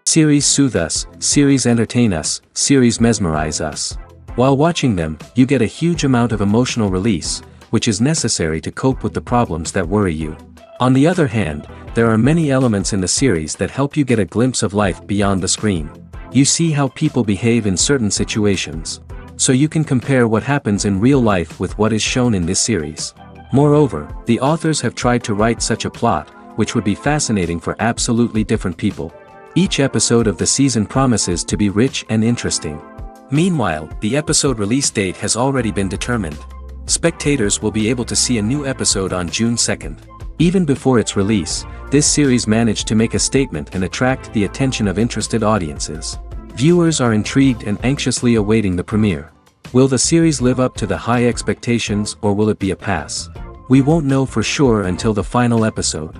Series soothe us, series entertain us, series mesmerize us. While watching them, you get a huge amount of emotional release, which is necessary to cope with the problems that worry you. On the other hand, there are many elements in the series that help you get a glimpse of life beyond the screen. You see how people behave in certain situations. So you can compare what happens in real life with what is shown in this series. Moreover, the authors have tried to write such a plot, which would be fascinating for absolutely different people. Each episode of the season promises to be rich and interesting. Meanwhile, the episode release date has already been determined. Spectators will be able to see a new episode on June 2nd. Even before its release, this series managed to make a statement and attract the attention of interested audiences. Viewers are intrigued and anxiously awaiting the premiere. Will the series live up to the high expectations, or will it be a pass? We won't know for sure until the final episode.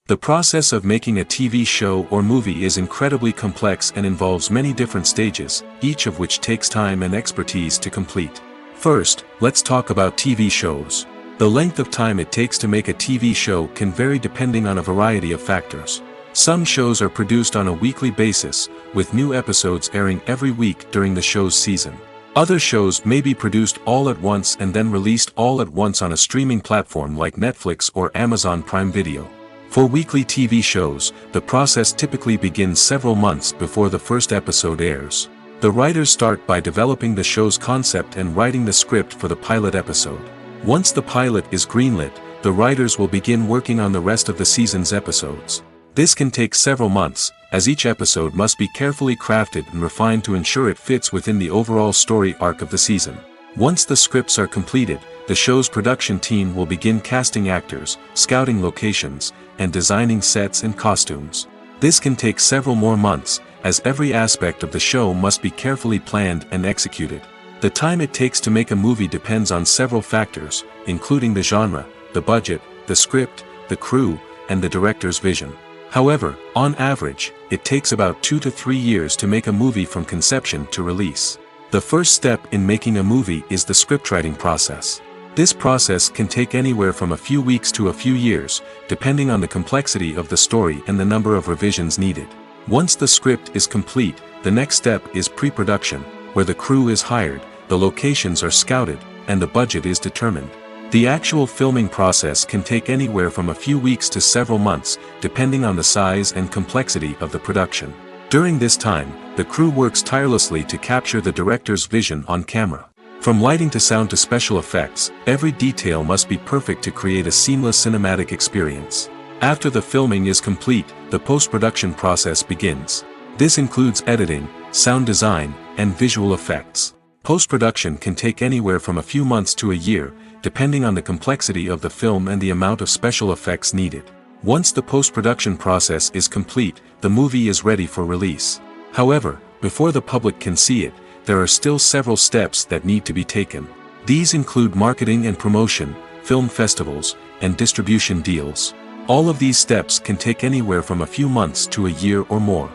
The process of making a TV show or movie is incredibly complex and involves many different stages, each of which takes time and expertise to complete. First, let's talk about TV shows. The length of time it takes to make a TV show can vary depending on a variety of factors. Some shows are produced on a weekly basis, with new episodes airing every week during the show's season. Other shows may be produced all at once and then released all at once on a streaming platform like Netflix or Amazon Prime Video. For weekly TV shows, the process typically begins several months before the first episode airs. The writers start by developing the show's concept and writing the script for the pilot episode. Once the pilot is greenlit, the writers will begin working on the rest of the season's episodes. This can take several months, as each episode must be carefully crafted and refined to ensure it fits within the overall story arc of the season. Once the scripts are completed, the show's production team will begin casting actors, scouting locations, and designing sets and costumes. This can take several more months, as every aspect of the show must be carefully planned and executed. The time it takes to make a movie depends on several factors, including the genre, the budget, the script, the crew, and the director's vision. However, on average, it takes about 2 to 3 years to make a movie from conception to release. The first step in making a movie is the scriptwriting process. This process can take anywhere from a few weeks to a few years, depending on the complexity of the story and the number of revisions needed. Once the script is complete, the next step is pre-production, where the crew is hired, the locations are scouted, and the budget is determined. The actual filming process can take anywhere from a few weeks to several months, depending on the size and complexity of the production. During this time, the crew works tirelessly to capture the director's vision on camera. From lighting to sound to special effects, every detail must be perfect to create a seamless cinematic experience. After the filming is complete, the post-production process begins. This includes editing, sound design, and visual effects. Post-production can take anywhere from a few months to a year, depending on the complexity of the film and the amount of special effects needed. Once the post-production process is complete, the movie is ready for release. However, before the public can see it, there are still several steps that need to be taken. These include marketing and promotion, film festivals, and distribution deals. All of these steps can take anywhere from a few months to a year or more.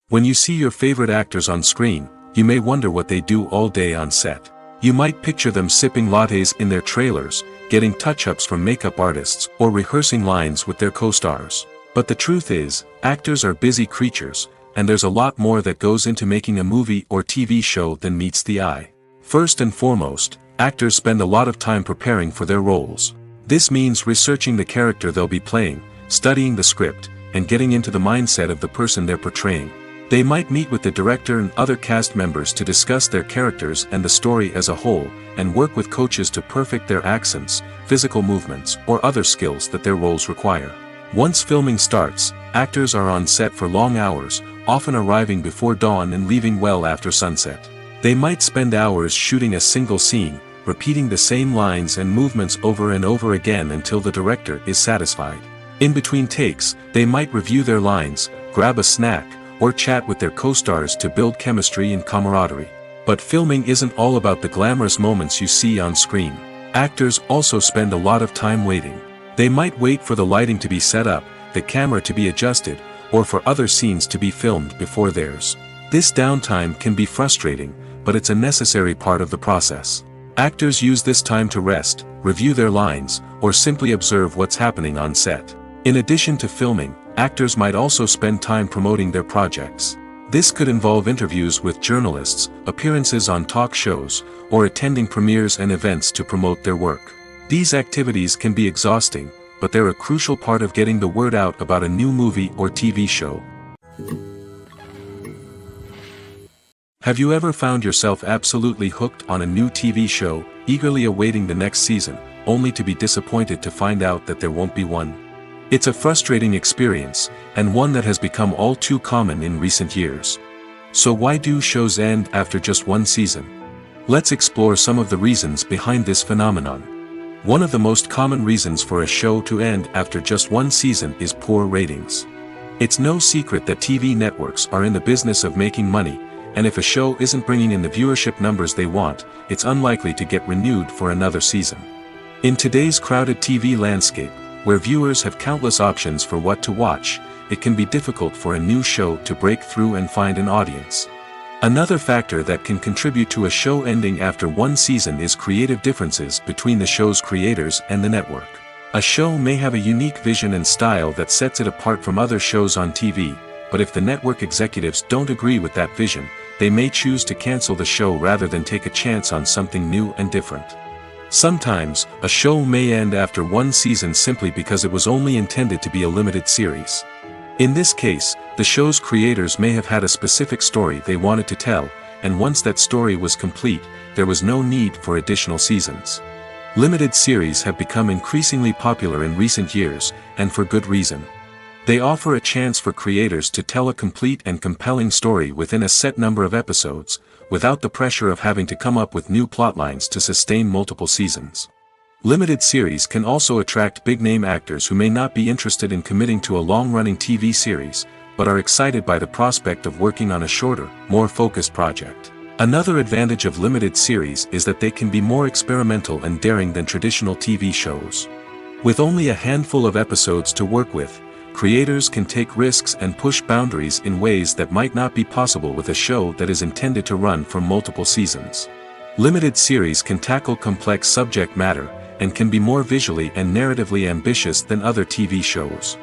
When you see your favorite actors on screen, you may wonder what they do all day on set. You might picture them sipping lattes in their trailers, getting touch-ups from makeup artists, or rehearsing lines with their co-stars. But the truth is, actors are busy creatures, and there's a lot more that goes into making a movie or TV show than meets the eye. First and foremost, actors spend a lot of time preparing for their roles. This means researching the character they'll be playing, studying the script, and getting into the mindset of the person they're portraying. They might meet with the director and other cast members to discuss their characters and the story as a whole, and work with coaches to perfect their accents, physical movements, or other skills that their roles require. Once filming starts, actors are on set for long hours, often arriving before dawn and leaving well after sunset. They might spend hours shooting a single scene, repeating the same lines and movements over and over again until the director is satisfied. In between takes, they might review their lines, grab a snack, or chat with their co-stars to build chemistry and camaraderie. But filming isn't all about the glamorous moments you see on screen. Actors also spend a lot of time waiting. They might wait for the lighting to be set up, the camera to be adjusted, or for other scenes to be filmed before theirs. This downtime can be frustrating, but it's a necessary part of the process. Actors use this time to rest, review their lines, or simply observe what's happening on set. In addition to filming, actors might also spend time promoting their projects. This could involve interviews with journalists, appearances on talk shows, or attending premieres and events to promote their work. These activities can be exhausting, but they're a crucial part of getting the word out about a new movie or TV show. Have you ever found yourself absolutely hooked on a new TV show, eagerly awaiting the next season, only to be disappointed to find out that there won't be one? It's a frustrating experience, and one that has become all too common in recent years. So why do shows end after just one season? Let's explore some of the reasons behind this phenomenon. One of the most common reasons for a show to end after just one season is poor ratings. It's no secret that TV networks are in the business of making money, and if a show isn't bringing in the viewership numbers they want, it's unlikely to get renewed for another season. In today's crowded TV landscape, where viewers have countless options for what to watch, it can be difficult for a new show to break through and find an audience. Another factor that can contribute to a show ending after one season is creative differences between the show's creators and the network. A show may have a unique vision and style that sets it apart from other shows on TV, but if the network executives don't agree with that vision, they may choose to cancel the show rather than take a chance on something new and different. Sometimes, a show may end after one season simply because it was only intended to be a limited series. In this case, the show's creators may have had a specific story they wanted to tell, and once that story was complete, there was no need for additional seasons. Limited series have become increasingly popular in recent years, and for good reason. They offer a chance for creators to tell a complete and compelling story within a set number of episodes, without the pressure of having to come up with new plotlines to sustain multiple seasons. Limited series can also attract big-name actors who may not be interested in committing to a long-running TV series, but are excited by the prospect of working on a shorter, more focused project. Another advantage of limited series is that they can be more experimental and daring than traditional TV shows. With only a handful of episodes to work with, creators can take risks and push boundaries in ways that might not be possible with a show that is intended to run for multiple seasons. Limited series can tackle complex subject matter, and can be more visually and narratively ambitious than other TV shows.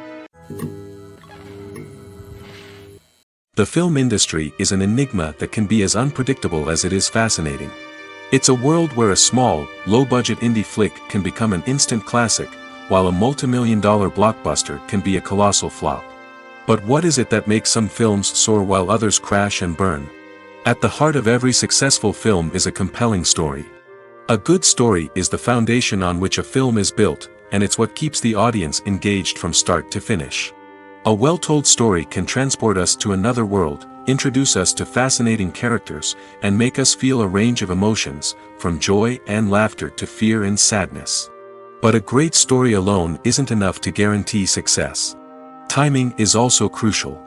The film industry is an enigma that can be as unpredictable as it is fascinating. It's a world where a small, low-budget indie flick can become an instant classic, while a multi-million-dollar blockbuster can be a colossal flop. But what is it that makes some films soar while others crash and burn? At the heart of every successful film is a compelling story. A good story is the foundation on which a film is built, and it's what keeps the audience engaged from start to finish. A well-told story can transport us to another world, introduce us to fascinating characters, and make us feel a range of emotions, from joy and laughter to fear and sadness. But a great story alone isn't enough to guarantee success. Timing is also crucial.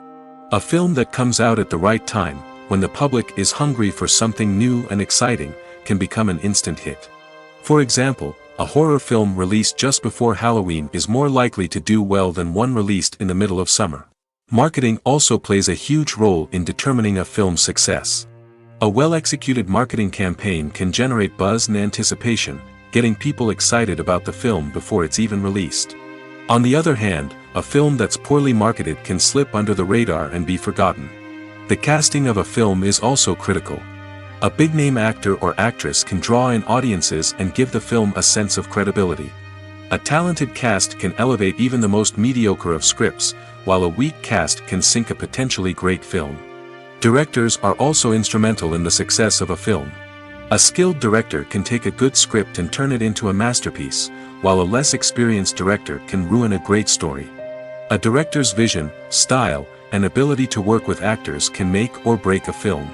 A film that comes out at the right time, when the public is hungry for something new and exciting, can become an instant hit. For example, a horror film released just before Halloween is more likely to do well than one released in the middle of summer. Marketing also plays a huge role in determining a film's success. A well-executed marketing campaign can generate buzz and anticipation, getting people excited about the film before it's even released. On the other hand, a film that's poorly marketed can slip under the radar and be forgotten. The casting of a film is also critical. A big-name actor or actress can draw in audiences and give the film a sense of credibility. A talented cast can elevate even the most mediocre of scripts, while a weak cast can sink a potentially great film. Directors are also instrumental in the success of a film. A skilled director can take a good script and turn it into a masterpiece, while a less experienced director can ruin a great story. A director's vision, style, and ability to work with actors can make or break a film.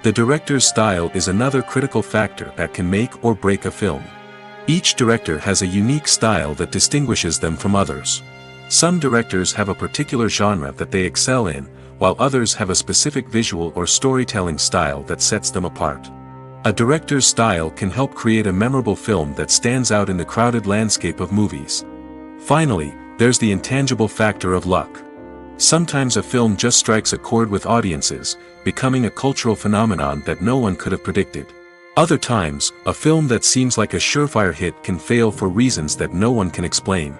The director's style is another critical factor that can make or break a film. Each director has a unique style that distinguishes them from others. Some directors have a particular genre that they excel in, while others have a specific visual or storytelling style that sets them apart. A director's style can help create a memorable film that stands out in the crowded landscape of movies. Finally, there's the intangible factor of luck. Sometimes a film just strikes a chord with audiences, becoming a cultural phenomenon that no one could have predicted. Other times, a film that seems like a surefire hit can fail for reasons that no one can explain.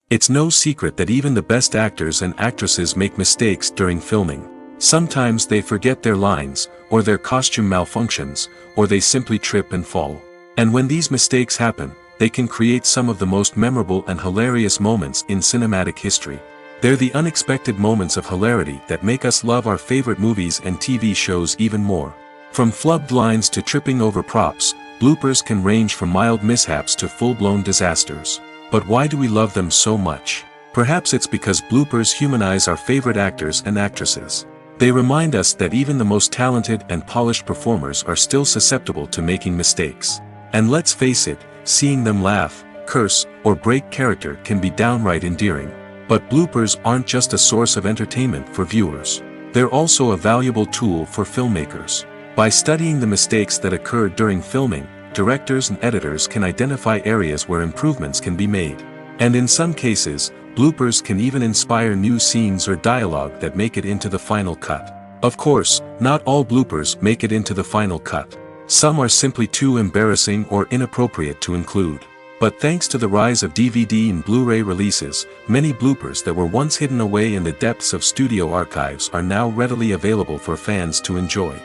It's no secret that even the best actors and actresses make mistakes during filming. Sometimes they forget their lines, or their costume malfunctions, or they simply trip and fall. And when these mistakes happen, they can create some of the most memorable and hilarious moments in cinematic history. They're the unexpected moments of hilarity that make us love our favorite movies and TV shows even more. From flubbed lines to tripping over props, bloopers can range from mild mishaps to full-blown disasters. But why do we love them so much? Perhaps it's because bloopers humanize our favorite actors and actresses. They remind us that even the most talented and polished performers are still susceptible to making mistakes. And let's face it, seeing them laugh, curse, or break character can be downright endearing. But bloopers aren't just a source of entertainment for viewers. They're also a valuable tool for filmmakers. By studying the mistakes that occurred during filming, directors and editors can identify areas where improvements can be made. And in some cases, bloopers can even inspire new scenes or dialogue that make it into the final cut. Of course, not all bloopers make it into the final cut. Some are simply too embarrassing or inappropriate to include. But thanks to the rise of DVD and Blu-ray releases, many bloopers that were once hidden away in the depths of studio archives are now readily available for fans to enjoy.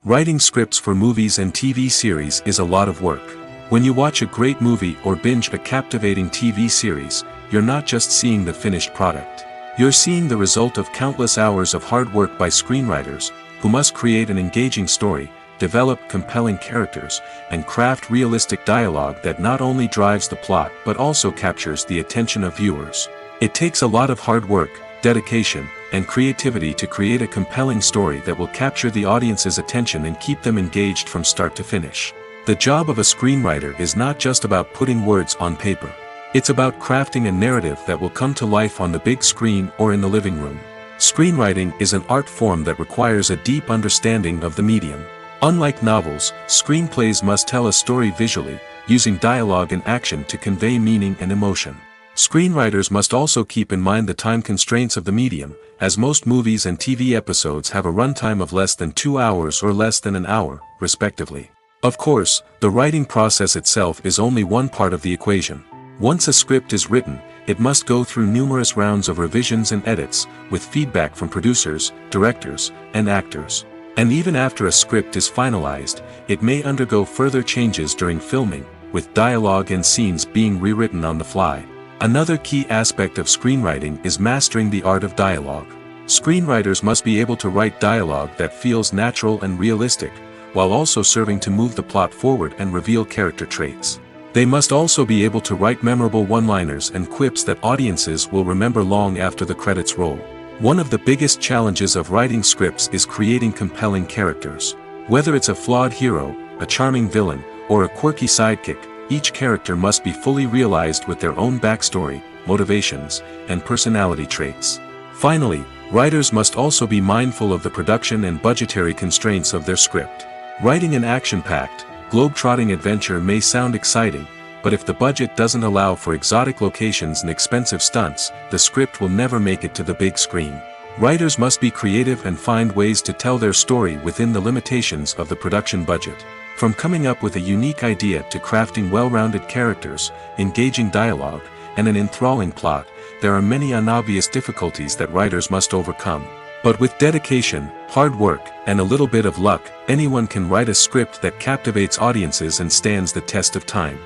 Writing scripts for movies and TV series is a lot of work. When you watch a great movie or binge a captivating TV series, you're not just seeing the finished product. You're seeing the result of countless hours of hard work by screenwriters, who must create an engaging story, develop compelling characters, and craft realistic dialogue that not only drives the plot but also captures the attention of viewers. It takes a lot of hard work, dedication, and creativity to create a compelling story that will capture the audience's attention and keep them engaged from start to finish. The job of a screenwriter is not just about putting words on paper. It's about crafting a narrative that will come to life on the big screen or in the living room. Screenwriting is an art form that requires a deep understanding of the medium. Unlike novels, screenplays must tell a story visually, using dialogue and action to convey meaning and emotion. Screenwriters must also keep in mind the time constraints of the medium, as most movies and TV episodes have a runtime of less than 2 hours or less than an hour, respectively. Of course, the writing process itself is only one part of the equation. Once a script is written, it must go through numerous rounds of revisions and edits, with feedback from producers, directors, and actors. And even after a script is finalized, it may undergo further changes during filming, with dialogue and scenes being rewritten on the fly. Another key aspect of screenwriting is mastering the art of dialogue. Screenwriters must be able to write dialogue that feels natural and realistic, while also serving to move the plot forward and reveal character traits. They must also be able to write memorable one-liners and quips that audiences will remember long after the credits roll. One of the biggest challenges of writing scripts is creating compelling characters. Whether it's a flawed hero, a charming villain, or a quirky sidekick, each character must be fully realized with their own backstory, motivations, and personality traits. Finally, writers must also be mindful of the production and budgetary constraints of their script. Writing an action-packed, globe-trotting adventure may sound exciting, but if the budget doesn't allow for exotic locations and expensive stunts, the script will never make it to the big screen. Writers must be creative and find ways to tell their story within the limitations of the production budget. From coming up with a unique idea to crafting well-rounded characters, engaging dialogue, and an enthralling plot, there are many unobvious difficulties that writers must overcome. But with dedication, hard work, and a little bit of luck, anyone can write a script that captivates audiences and stands the test of time.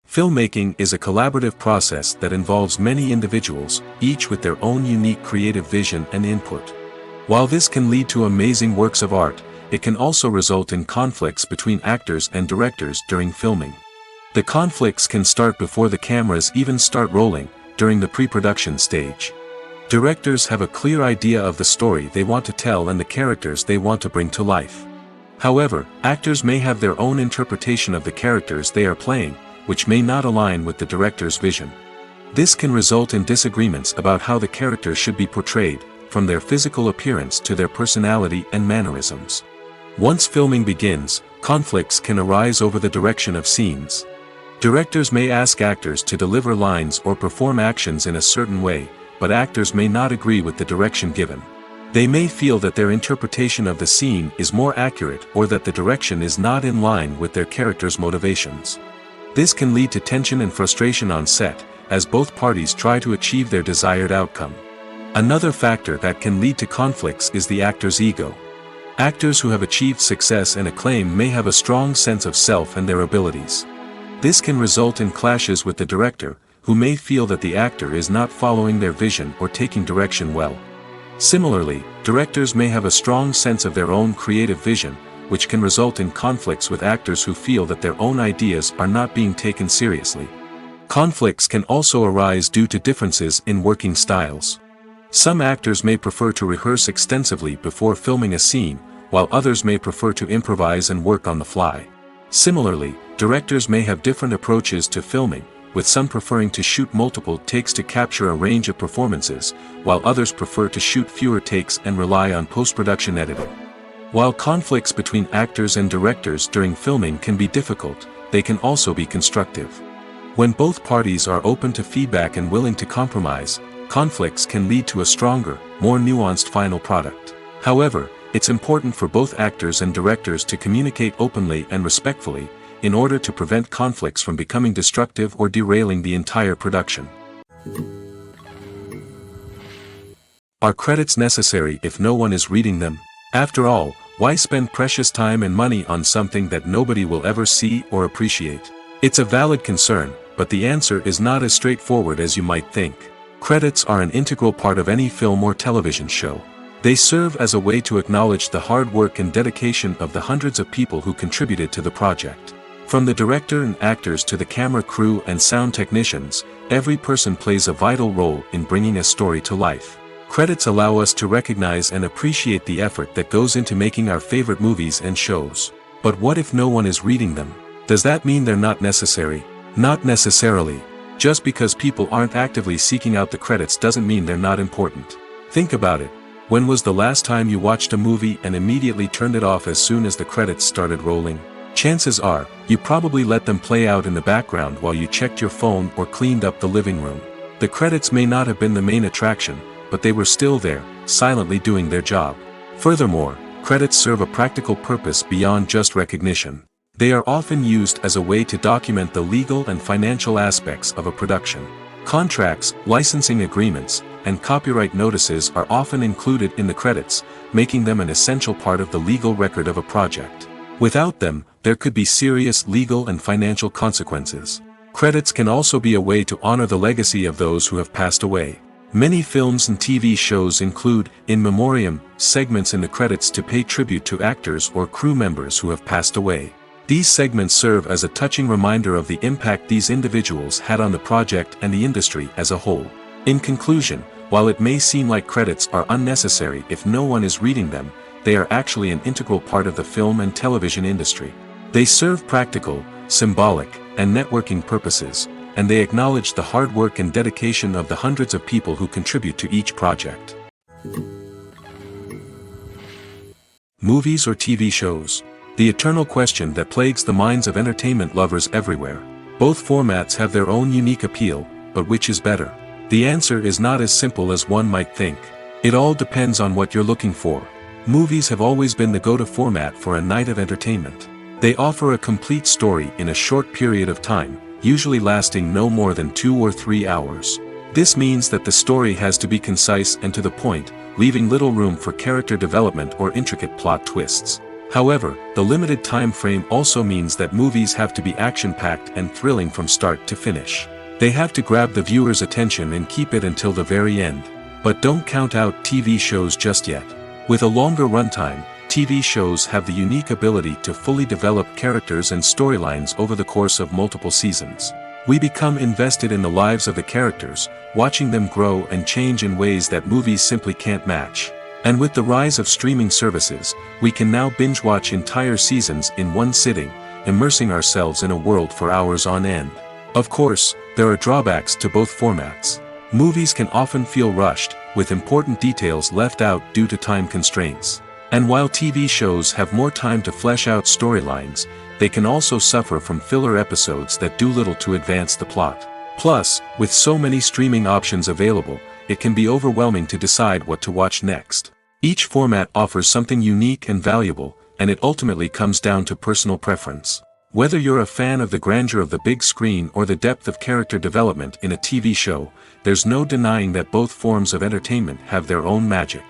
Filmmaking is a collaborative process that involves many individuals, each with their own unique creative vision and input. While this can lead to amazing works of art, it can also result in conflicts between actors and directors during filming. The conflicts can start before the cameras even start rolling, during the pre-production stage. Directors have a clear idea of the story they want to tell and the characters they want to bring to life. However, actors may have their own interpretation of the characters they are playing, which may not align with the director's vision. This can result in disagreements about how the characters should be portrayed, from their physical appearance to their personality and mannerisms. Once filming begins, conflicts can arise over the direction of scenes. Directors may ask actors to deliver lines or perform actions in a certain way, but actors may not agree with the direction given. They may feel that their interpretation of the scene is more accurate or that the direction is not in line with their character's motivations. This can lead to tension and frustration on set, as both parties try to achieve their desired outcome. Another factor that can lead to conflicts is the actor's ego. Actors who have achieved success and acclaim may have a strong sense of self and their abilities. This can result in clashes with the director, who may feel that the actor is not following their vision or taking direction well. Similarly, directors may have a strong sense of their own creative vision, which can result in conflicts with actors who feel that their own ideas are not being taken seriously. Conflicts can also arise due to differences in working styles. Some actors may prefer to rehearse extensively before filming a scene, while others may prefer to improvise and work on the fly. Similarly, directors may have different approaches to filming, with some preferring to shoot multiple takes to capture a range of performances, while others prefer to shoot fewer takes and rely on post-production editing. While conflicts between actors and directors during filming can be difficult, they can also be constructive. When both parties are open to feedback and willing to compromise, conflicts can lead to a stronger, more nuanced final product. However, it's important for both actors and directors to communicate openly and respectfully, in order to prevent conflicts from becoming destructive or derailing the entire production. Are credits necessary if no one is reading them? After all, why spend precious time and money on something that nobody will ever see or appreciate? It's a valid concern, but the answer is not as straightforward as you might think. Credits are an integral part of any film or television show. They serve as a way to acknowledge the hard work and dedication of the hundreds of people who contributed to the project. From the director and actors to the camera crew and sound technicians, every person plays a vital role in bringing a story to life. Credits allow us to recognize and appreciate the effort that goes into making our favorite movies and shows. But what if no one is reading them? Does that mean they're not necessary? Not necessarily. Just because people aren't actively seeking out the credits doesn't mean they're not important. Think about it. When was the last time you watched a movie and immediately turned it off as soon as the credits started rolling? Chances are, you probably let them play out in the background while you checked your phone or cleaned up the living room. The credits may not have been the main attraction, but they were still there, silently doing their job. Furthermore, credits serve a practical purpose beyond just recognition. They are often used as a way to document the legal and financial aspects of a production. Contracts, licensing agreements, and copyright notices are often included in the credits, making them an essential part of the legal record of a project. Without them, there could be serious legal and financial consequences. Credits can also be a way to honor the legacy of those who have passed away. Many films and TV shows include, in memoriam, segments in the credits to pay tribute to actors or crew members who have passed away. These segments serve as a touching reminder of the impact these individuals had on the project and the industry as a whole. In conclusion, while it may seem like credits are unnecessary if no one is reading them, they are actually an integral part of the film and television industry. They serve practical, symbolic, and networking purposes, and they acknowledge the hard work and dedication of the hundreds of people who contribute to each project. Movies or TV shows? The eternal question that plagues the minds of entertainment lovers everywhere. Both formats have their own unique appeal, but which is better? The answer is not as simple as one might think. It all depends on what you're looking for. Movies have always been the go-to format for a night of entertainment. They offer a complete story in a short period of time, usually lasting no more than 2 or 3 hours. This means that the story has to be concise and to the point, leaving little room for character development or intricate plot twists. However, the limited time frame also means that movies have to be action-packed and thrilling from start to finish. They have to grab the viewer's attention and keep it until the very end. But don't count out TV shows just yet. With a longer runtime, TV shows have the unique ability to fully develop characters and storylines over the course of multiple seasons. We become invested in the lives of the characters, watching them grow and change in ways that movies simply can't match. And with the rise of streaming services, we can now binge-watch entire seasons in one sitting, immersing ourselves in a world for hours on end. Of course, there are drawbacks to both formats. Movies can often feel rushed, with important details left out due to time constraints. And while TV shows have more time to flesh out storylines, they can also suffer from filler episodes that do little to advance the plot. Plus, with so many streaming options available, it can be overwhelming to decide what to watch next. Each format offers something unique and valuable, and it ultimately comes down to personal preference. Whether you're a fan of the grandeur of the big screen or the depth of character development in a TV show, there's no denying that both forms of entertainment have their own magic.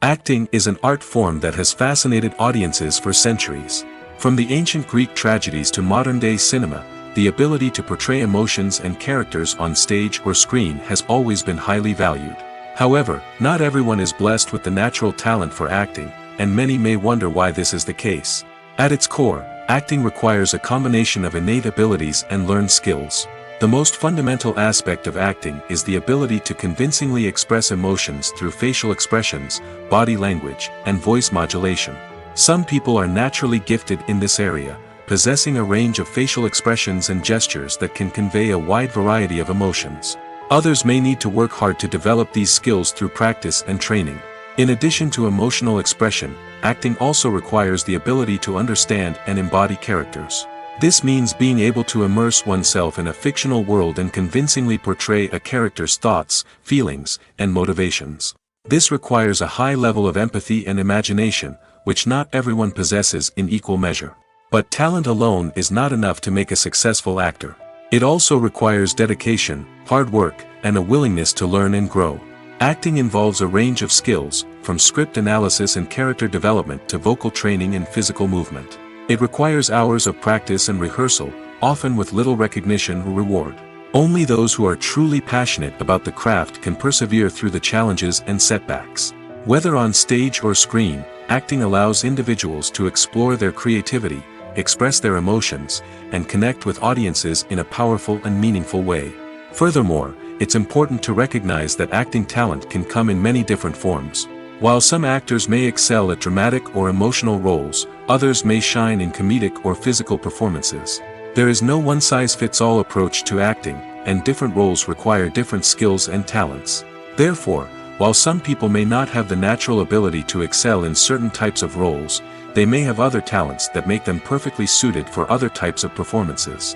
Acting is an art form that has fascinated audiences for centuries. From the ancient Greek tragedies to modern-day cinema, the ability to portray emotions and characters on stage or screen has always been highly valued. However, not everyone is blessed with the natural talent for acting, and many may wonder why this is the case. At its core, acting requires a combination of innate abilities and learned skills. The most fundamental aspect of acting is the ability to convincingly express emotions through facial expressions, body language, and voice modulation. Some people are naturally gifted in this area, possessing a range of facial expressions and gestures that can convey a wide variety of emotions. Others may need to work hard to develop these skills through practice and training. In addition to emotional expression, acting also requires the ability to understand and embody characters. This means being able to immerse oneself in a fictional world and convincingly portray a character's thoughts, feelings, and motivations. This requires a high level of empathy and imagination, which not everyone possesses in equal measure. But talent alone is not enough to make a successful actor. It also requires dedication, hard work, and a willingness to learn and grow. Acting involves a range of skills, from script analysis and character development to vocal training and physical movement. It requires hours of practice and rehearsal, often with little recognition or reward. Only those who are truly passionate about the craft can persevere through the challenges and setbacks. Whether on stage or screen, acting allows individuals to explore their creativity, express their emotions, and connect with audiences in a powerful and meaningful way. Furthermore, it's important to recognize that acting talent can come in many different forms. While some actors may excel at dramatic or emotional roles, others may shine in comedic or physical performances. There is no one-size-fits-all approach to acting, and different roles require different skills and talents. Therefore, while some people may not have the natural ability to excel in certain types of roles, they may have other talents that make them perfectly suited for other types of performances.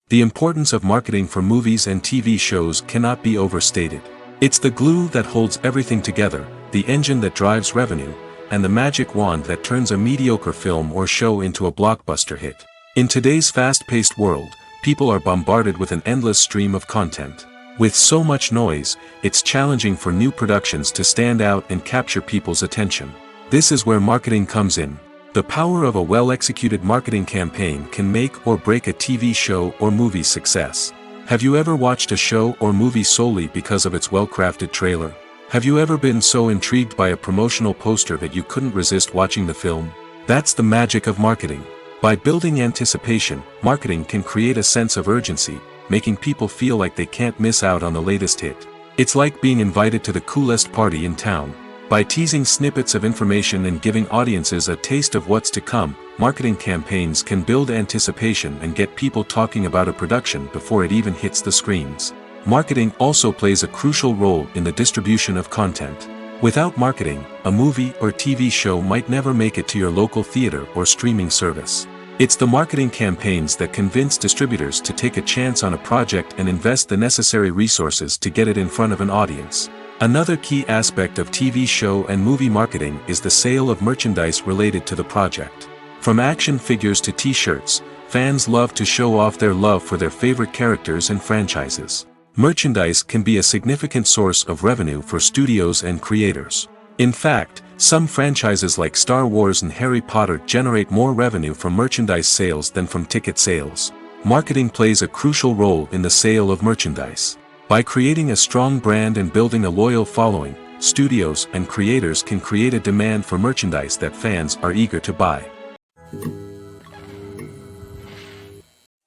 The importance of marketing for movies and TV shows cannot be overstated. It's the glue that holds everything together, the engine that drives revenue, and the magic wand that turns a mediocre film or show into a blockbuster hit. In today's fast-paced world, people are bombarded with an endless stream of content. With so much noise, it's challenging for new productions to stand out and capture people's attention. This is where marketing comes in. The power of a well-executed marketing campaign can make or break a TV show or movie's success. Have you ever watched a show or movie solely because of its well-crafted trailer? Have you ever been so intrigued by a promotional poster that you couldn't resist watching the film? That's the magic of marketing. By building anticipation, marketing can create a sense of urgency, making people feel like they can't miss out on the latest hit. It's like being invited to the coolest party in town. By teasing snippets of information and giving audiences a taste of what's to come, marketing campaigns can build anticipation and get people talking about a production before it even hits the screens. Marketing also plays a crucial role in the distribution of content. Without marketing, a movie or TV show might never make it to your local theater or streaming service. It's the marketing campaigns that convince distributors to take a chance on a project and invest the necessary resources to get it in front of an audience. Another key aspect of TV show and movie marketing is the sale of merchandise related to the project. From action figures to t-shirts, fans love to show off their love for their favorite characters and franchises. Merchandise can be a significant source of revenue for studios and creators. In fact, some franchises like Star Wars and Harry Potter generate more revenue from merchandise sales than from ticket sales. Marketing plays a crucial role in the sale of merchandise. By creating a strong brand and building a loyal following, studios and creators can create a demand for merchandise that fans are eager to buy.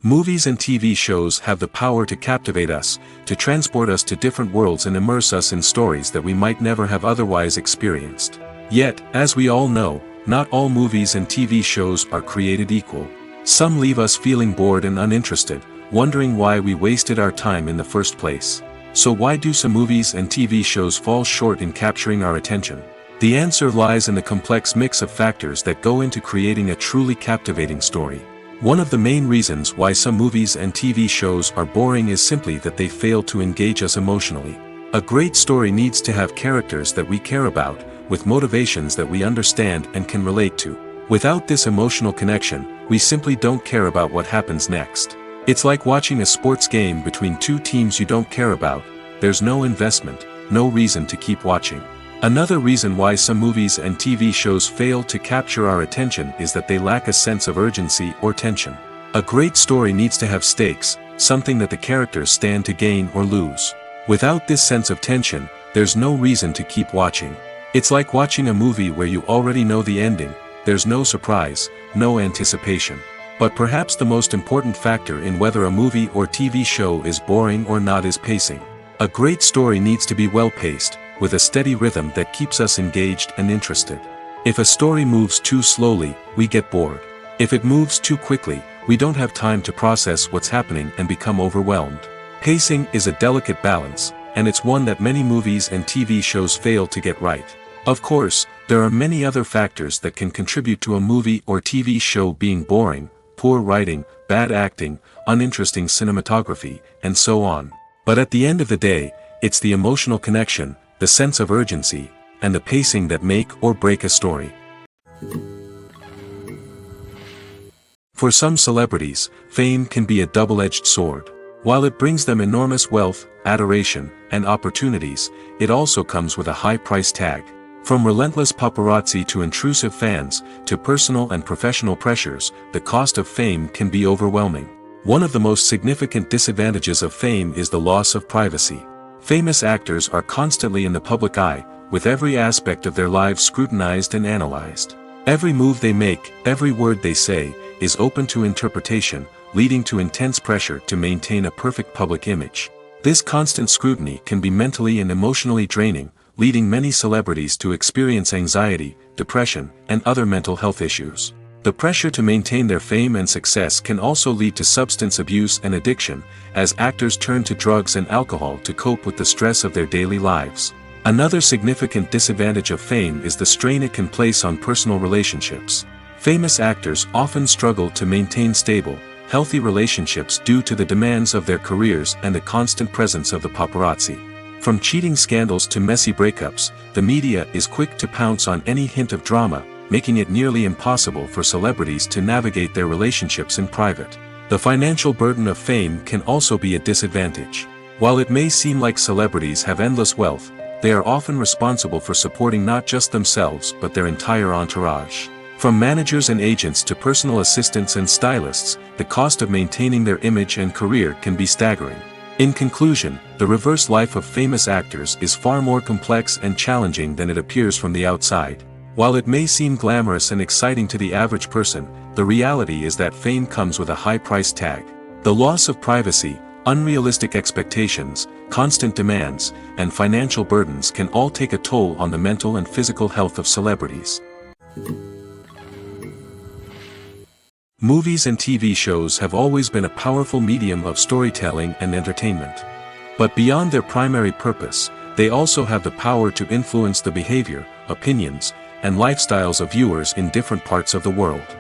Movies and TV shows have the power to captivate us, to transport us to different worlds and immerse us in stories that we might never have otherwise experienced. Yet, as we all know, not all movies and TV shows are created equal. Some leave us feeling bored and uninterested, wondering why we wasted our time in the first place. So why do some movies and TV shows fall short in capturing our attention? The answer lies in the complex mix of factors that go into creating a truly captivating story. One of the main reasons why some movies and TV shows are boring is simply that they fail to engage us emotionally. A great story needs to have characters that we care about, with motivations that we understand and can relate to. Without this emotional connection, we simply don't care about what happens next. It's like watching a sports game between two teams you don't care about. There's no investment, no reason to keep watching. Another reason why some movies and TV shows fail to capture our attention is that they lack a sense of urgency or tension. A great story needs to have stakes, something that the characters stand to gain or lose. Without this sense of tension, there's no reason to keep watching. It's like watching a movie where you already know the ending. There's no surprise, no anticipation. But perhaps the most important factor in whether a movie or TV show is boring or not is pacing. A great story needs to be well-paced, with a steady rhythm that keeps us engaged and interested. If a story moves too slowly, we get bored. If it moves too quickly, we don't have time to process what's happening and become overwhelmed. Pacing is a delicate balance, and it's one that many movies and TV shows fail to get right. Of course, there are many other factors that can contribute to a movie or TV show being boring: poor writing, bad acting, uninteresting cinematography, and so on. But at the end of the day, it's the emotional connection, the sense of urgency, and the pacing that make or break a story. For some celebrities, fame can be a double-edged sword. While it brings them enormous wealth, adoration, and opportunities, it also comes with a high price tag. From relentless paparazzi to intrusive fans, to personal and professional pressures, the cost of fame can be overwhelming. One of the most significant disadvantages of fame is the loss of privacy. Famous actors are constantly in the public eye, with every aspect of their lives scrutinized and analyzed. Every move they make, every word they say, is open to interpretation, leading to intense pressure to maintain a perfect public image. This constant scrutiny can be mentally and emotionally draining, leading many celebrities to experience anxiety, depression, and other mental health issues. The pressure to maintain their fame and success can also lead to substance abuse and addiction, as actors turn to drugs and alcohol to cope with the stress of their daily lives. Another significant disadvantage of fame is the strain it can place on personal relationships. Famous actors often struggle to maintain stable, healthy relationships due to the demands of their careers and the constant presence of the paparazzi. From cheating scandals to messy breakups, the media is quick to pounce on any hint of drama, making it nearly impossible for celebrities to navigate their relationships in private. The financial burden of fame can also be a disadvantage. While it may seem like celebrities have endless wealth, they are often responsible for supporting not just themselves but their entire entourage. From managers and agents to personal assistants and stylists, the cost of maintaining their image and career can be staggering. In conclusion, the reverse life of famous actors is far more complex and challenging than it appears from the outside. While it may seem glamorous and exciting to the average person, the reality is that fame comes with a high price tag. The loss of privacy, unrealistic expectations, constant demands, and financial burdens can all take a toll on the mental and physical health of celebrities. Movies and TV shows have always been a powerful medium of storytelling and entertainment. But beyond their primary purpose, they also have the power to influence the behavior, opinions, and lifestyles of viewers in different parts of the world.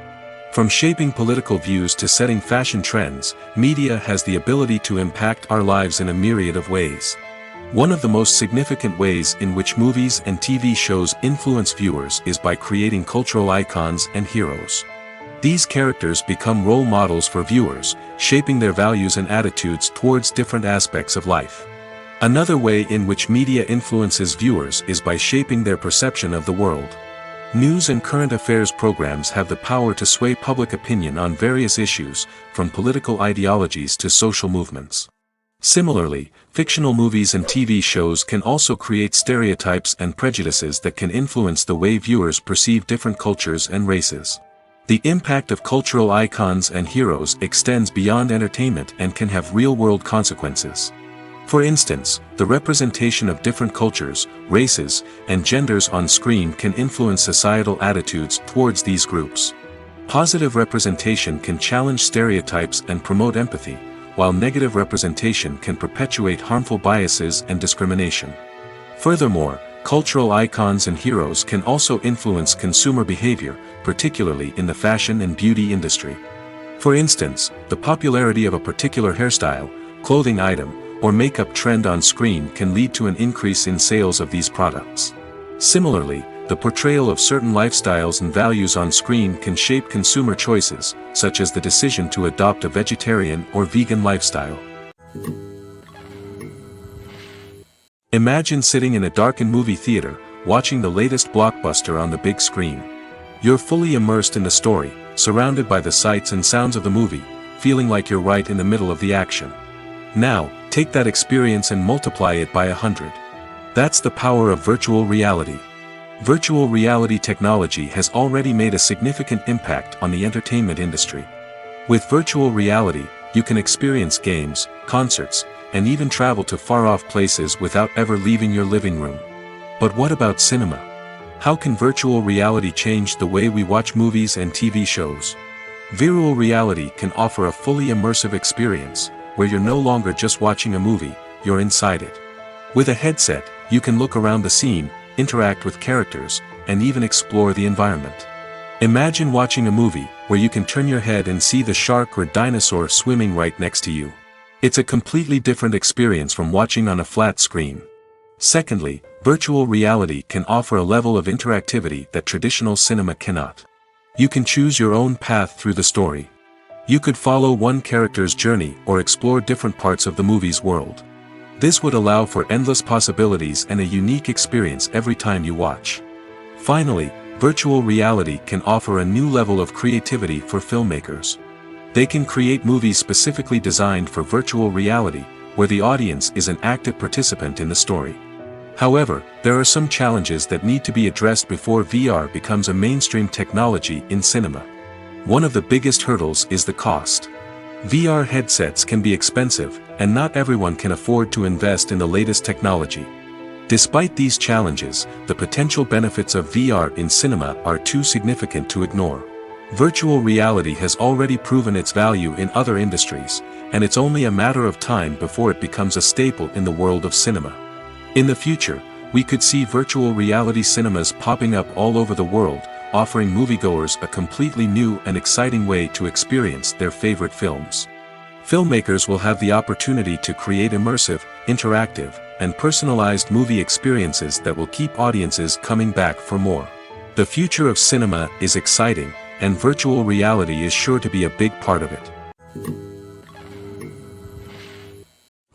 From shaping political views to setting fashion trends, media has the ability to impact our lives in a myriad of ways. One of the most significant ways in which movies and TV shows influence viewers is by creating cultural icons and heroes. These characters become role models for viewers, shaping their values and attitudes towards different aspects of life. Another way in which media influences viewers is by shaping their perception of the world. News and current affairs programs have the power to sway public opinion on various issues, from political ideologies to social movements. Similarly, fictional movies and TV shows can also create stereotypes and prejudices that can influence the way viewers perceive different cultures and races. The impact of cultural icons and heroes extends beyond entertainment and can have real-world consequences. For instance, the representation of different cultures, races, and genders on screen can influence societal attitudes towards these groups. Positive representation can challenge stereotypes and promote empathy, while negative representation can perpetuate harmful biases and discrimination. Furthermore, cultural icons and heroes can also influence consumer behavior, particularly in the fashion and beauty industry. For instance, the popularity of a particular hairstyle, clothing item, or makeup trend on screen can lead to an increase in sales of these products. Similarly, the portrayal of certain lifestyles and values on screen can shape consumer choices, such as the decision to adopt a vegetarian or vegan lifestyle. Imagine sitting in a darkened movie theater, watching the latest blockbuster on the big screen. You're fully immersed in the story, surrounded by the sights and sounds of the movie, feeling like you're right in the middle of the action. Now, take that experience and multiply it by 100. That's the power of virtual reality. Virtual reality technology has already made a significant impact on the entertainment industry. With virtual reality, you can experience games, concerts, and even travel to far-off places without ever leaving your living room. But what about cinema? How can virtual reality change the way we watch movies and TV shows? Virtual reality can offer a fully immersive experience, where you're no longer just watching a movie, you're inside it. With a headset, you can look around the scene, interact with characters, and even explore the environment. Imagine watching a movie, where you can turn your head and see the shark or dinosaur swimming right next to you. It's a completely different experience from watching on a flat screen. Secondly, virtual reality can offer a level of interactivity that traditional cinema cannot. You can choose your own path through the story. You could follow one character's journey or explore different parts of the movie's world. This would allow for endless possibilities and a unique experience every time you watch. Finally, virtual reality can offer a new level of creativity for filmmakers. They can create movies specifically designed for virtual reality, where the audience is an active participant in the story. However, there are some challenges that need to be addressed before VR becomes a mainstream technology in cinema. One of the biggest hurdles is the cost. VR headsets can be expensive, and not everyone can afford to invest in the latest technology. Despite these challenges, the potential benefits of VR in cinema are too significant to ignore. Virtual reality has already proven its value in other industries, and it's only a matter of time before it becomes a staple in the world of cinema. In the future, we could see virtual reality cinemas popping up all over the world, offering moviegoers a completely new and exciting way to experience their favorite films. Filmmakers will have the opportunity to create immersive, interactive, and personalized movie experiences that will keep audiences coming back for more. The future of cinema is exciting, and virtual reality is sure to be a big part of it.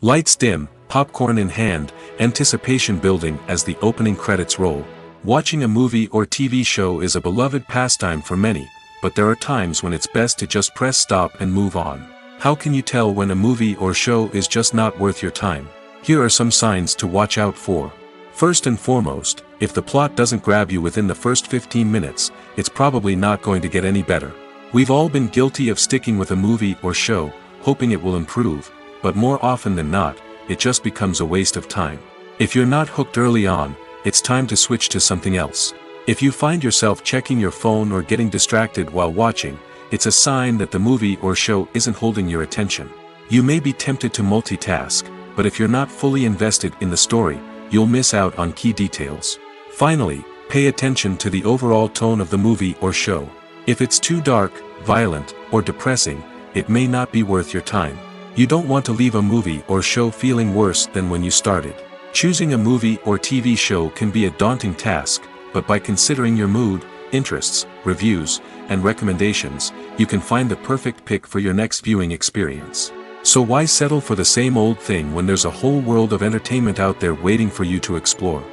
Lights dim, popcorn in hand, anticipation building as the opening credits roll. Watching a movie or TV show is a beloved pastime for many, but there are times when it's best to just press stop and move on. How can you tell when a movie or show is just not worth your time? Here are some signs to watch out for. First and foremost, if the plot doesn't grab you within the first 15 minutes, it's probably not going to get any better. We've all been guilty of sticking with a movie or show, hoping it will improve, but more often than not, it just becomes a waste of time. If you're not hooked early on, it's time to switch to something else. If you find yourself checking your phone or getting distracted while watching, it's a sign that the movie or show isn't holding your attention. You may be tempted to multitask, but if you're not fully invested in the story, you'll miss out on key details. Finally, pay attention to the overall tone of the movie or show. If it's too dark, violent, or depressing, it may not be worth your time. You don't want to leave a movie or show feeling worse than when you started. Choosing a movie or TV show can be a daunting task, but by considering your mood, interests, reviews, and recommendations, you can find the perfect pick for your next viewing experience. So why settle for the same old thing when there's a whole world of entertainment out there waiting for you to explore?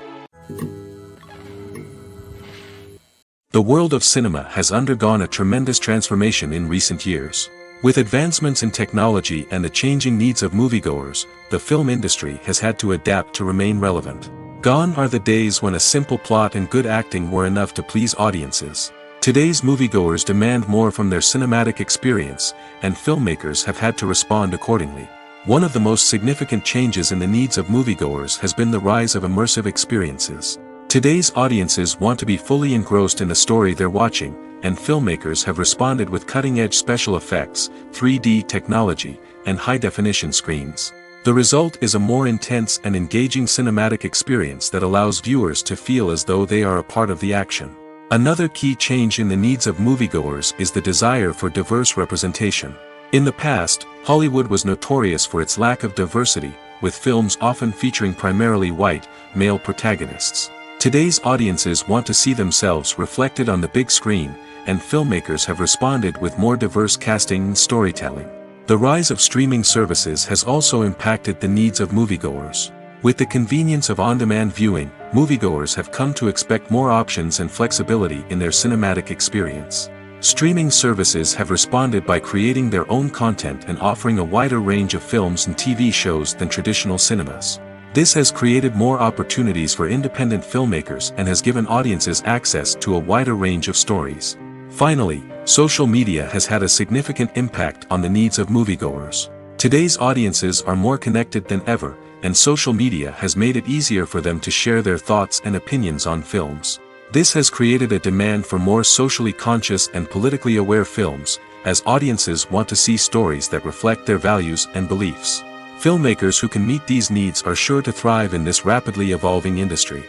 The world of cinema has undergone a tremendous transformation in recent years. With advancements in technology and the changing needs of moviegoers, the film industry has had to adapt to remain relevant. Gone are the days when a simple plot and good acting were enough to please audiences. Today's moviegoers demand more from their cinematic experience, and filmmakers have had to respond accordingly. One of the most significant changes in the needs of moviegoers has been the rise of immersive experiences. Today's audiences want to be fully engrossed in the story they're watching, and filmmakers have responded with cutting-edge special effects, 3D technology, and high-definition screens. The result is a more intense and engaging cinematic experience that allows viewers to feel as though they are a part of the action. Another key change in the needs of moviegoers is the desire for diverse representation. In the past, Hollywood was notorious for its lack of diversity, with films often featuring primarily white, male protagonists. Today's audiences want to see themselves reflected on the big screen, and filmmakers have responded with more diverse casting and storytelling. The rise of streaming services has also impacted the needs of moviegoers. With the convenience of on-demand viewing, moviegoers have come to expect more options and flexibility in their cinematic experience. Streaming services have responded by creating their own content and offering a wider range of films and TV shows than traditional cinemas. This has created more opportunities for independent filmmakers and has given audiences access to a wider range of stories. Finally, social media has had a significant impact on the needs of moviegoers. Today's audiences are more connected than ever, and social media has made it easier for them to share their thoughts and opinions on films. This has created a demand for more socially conscious and politically aware films, as audiences want to see stories that reflect their values and beliefs. Filmmakers who can meet these needs are sure to thrive in this rapidly evolving industry.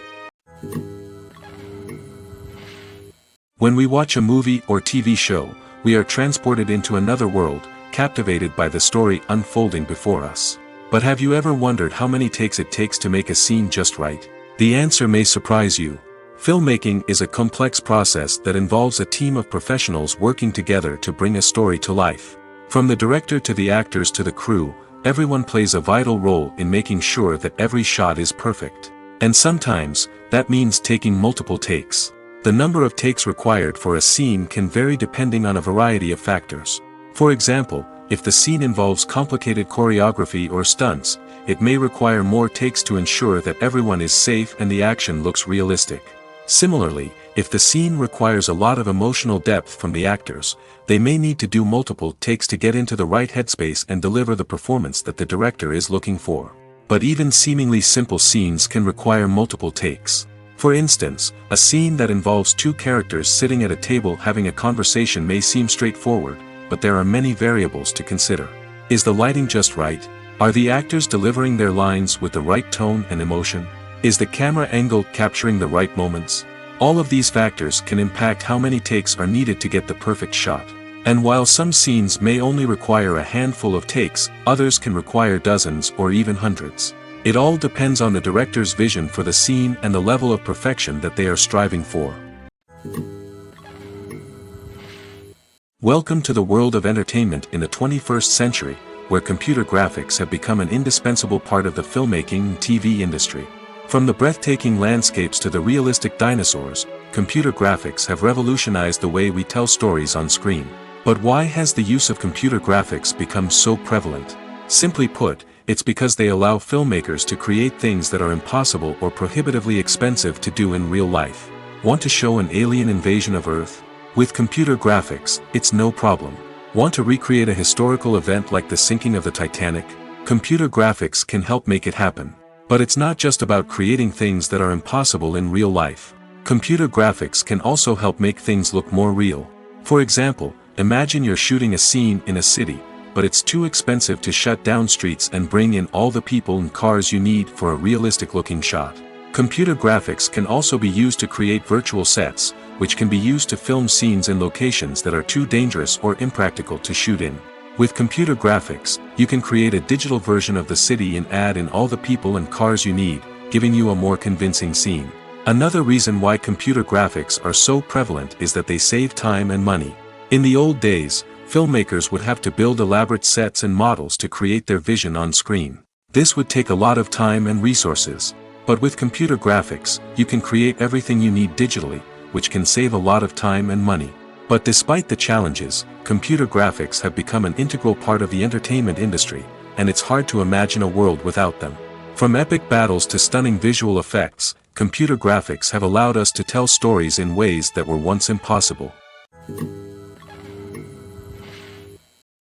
When we watch a movie or TV show, we are transported into another world, captivated by the story unfolding before us. But have you ever wondered how many takes it takes to make a scene just right? The answer may surprise you. Filmmaking is a complex process that involves a team of professionals working together to bring a story to life. From the director to the actors to the crew, everyone plays a vital role in making sure that every shot is perfect. And sometimes, that means taking multiple takes. The number of takes required for a scene can vary depending on a variety of factors. For example, if the scene involves complicated choreography or stunts, it may require more takes to ensure that everyone is safe and the action looks realistic. Similarly, if the scene requires a lot of emotional depth from the actors, they may need to do multiple takes to get into the right headspace and deliver the performance that the director is looking for. But even seemingly simple scenes can require multiple takes. For instance, a scene that involves two characters sitting at a table having a conversation may seem straightforward, but there are many variables to consider. Is the lighting just right? Are the actors delivering their lines with the right tone and emotion? Is the camera angle capturing the right moments? All of these factors can impact how many takes are needed to get the perfect shot. And while some scenes may only require a handful of takes, others can require dozens or even hundreds. It all depends on the director's vision for the scene and the level of perfection that they are striving for. Welcome to the world of entertainment in the 21st century, where computer graphics have become an indispensable part of the filmmaking and TV industry. From the breathtaking landscapes to the realistic dinosaurs, computer graphics have revolutionized the way we tell stories on screen. But why has the use of computer graphics become so prevalent? Simply put, it's because they allow filmmakers to create things that are impossible or prohibitively expensive to do in real life. Want to show an alien invasion of Earth? With computer graphics, it's no problem. Want to recreate a historical event like the sinking of the Titanic? Computer graphics can help make it happen. But it's not just about creating things that are impossible in real life. Computer graphics can also help make things look more real. For example, imagine you're shooting a scene in a city, but it's too expensive to shut down streets and bring in all the people and cars you need for a realistic-looking shot. Computer graphics can also be used to create virtual sets, which can be used to film scenes in locations that are too dangerous or impractical to shoot in. With computer graphics, you can create a digital version of the city and add in all the people and cars you need, giving you a more convincing scene. Another reason why computer graphics are so prevalent is that they save time and money. In the old days, filmmakers would have to build elaborate sets and models to create their vision on screen. This would take a lot of time and resources. But with computer graphics, you can create everything you need digitally, which can save a lot of time and money. But despite the challenges, computer graphics have become an integral part of the entertainment industry, and it's hard to imagine a world without them. From epic battles to stunning visual effects, computer graphics have allowed us to tell stories in ways that were once impossible.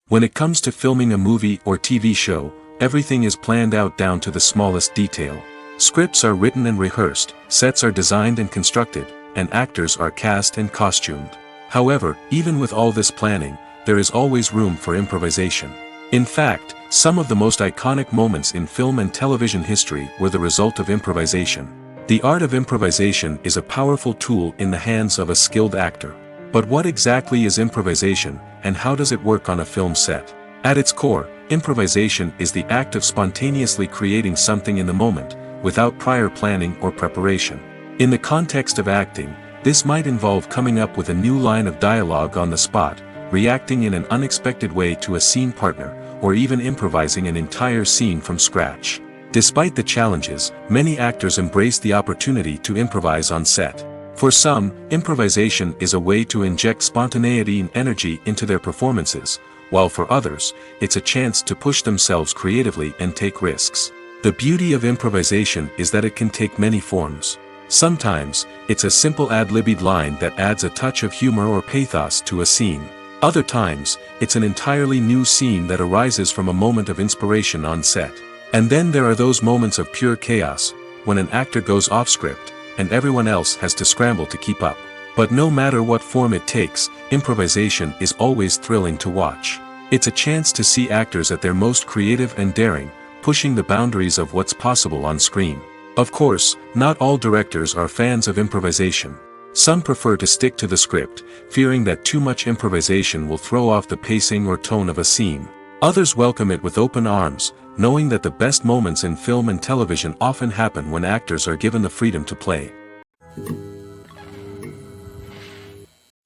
When it comes to filming a movie or TV show, everything is planned out down to the smallest detail. Scripts are written and rehearsed, sets are designed and constructed, and actors are cast and costumed. However, even with all this planning, there is always room for improvisation. In fact, Some of the most iconic moments in film and television history were the result of improvisation. The art of improvisation is a powerful tool in the hands of a skilled actor. But what exactly is improvisation, and how does it work on a film set? At its core, improvisation is the act of spontaneously creating something in the moment, without prior planning or preparation. In the context of acting, this might involve coming up with a new line of dialogue on the spot, reacting in an unexpected way to a scene partner, or even improvising an entire scene from scratch. Despite the challenges, many actors embrace the opportunity to improvise on set. For some, improvisation is a way to inject spontaneity and energy into their performances, while for others, it's a chance to push themselves creatively and take risks. The beauty of improvisation is that it can take many forms. Sometimes, it's a simple ad-libbed line that adds a touch of humor or pathos to a scene. Other times, it's an entirely new scene that arises from a moment of inspiration on set. And then there are those moments of pure chaos, when an actor goes off script, and everyone else has to scramble to keep up. But no matter what form it takes, improvisation is always thrilling to watch. It's a chance to see actors at their most creative and daring, pushing the boundaries of what's possible on screen. Of course, not all directors are fans of improvisation. Some prefer to stick to the script, fearing that too much improvisation will throw off the pacing or tone of a scene. Others welcome it with open arms, knowing that the best moments in film and television often happen when actors are given the freedom to play.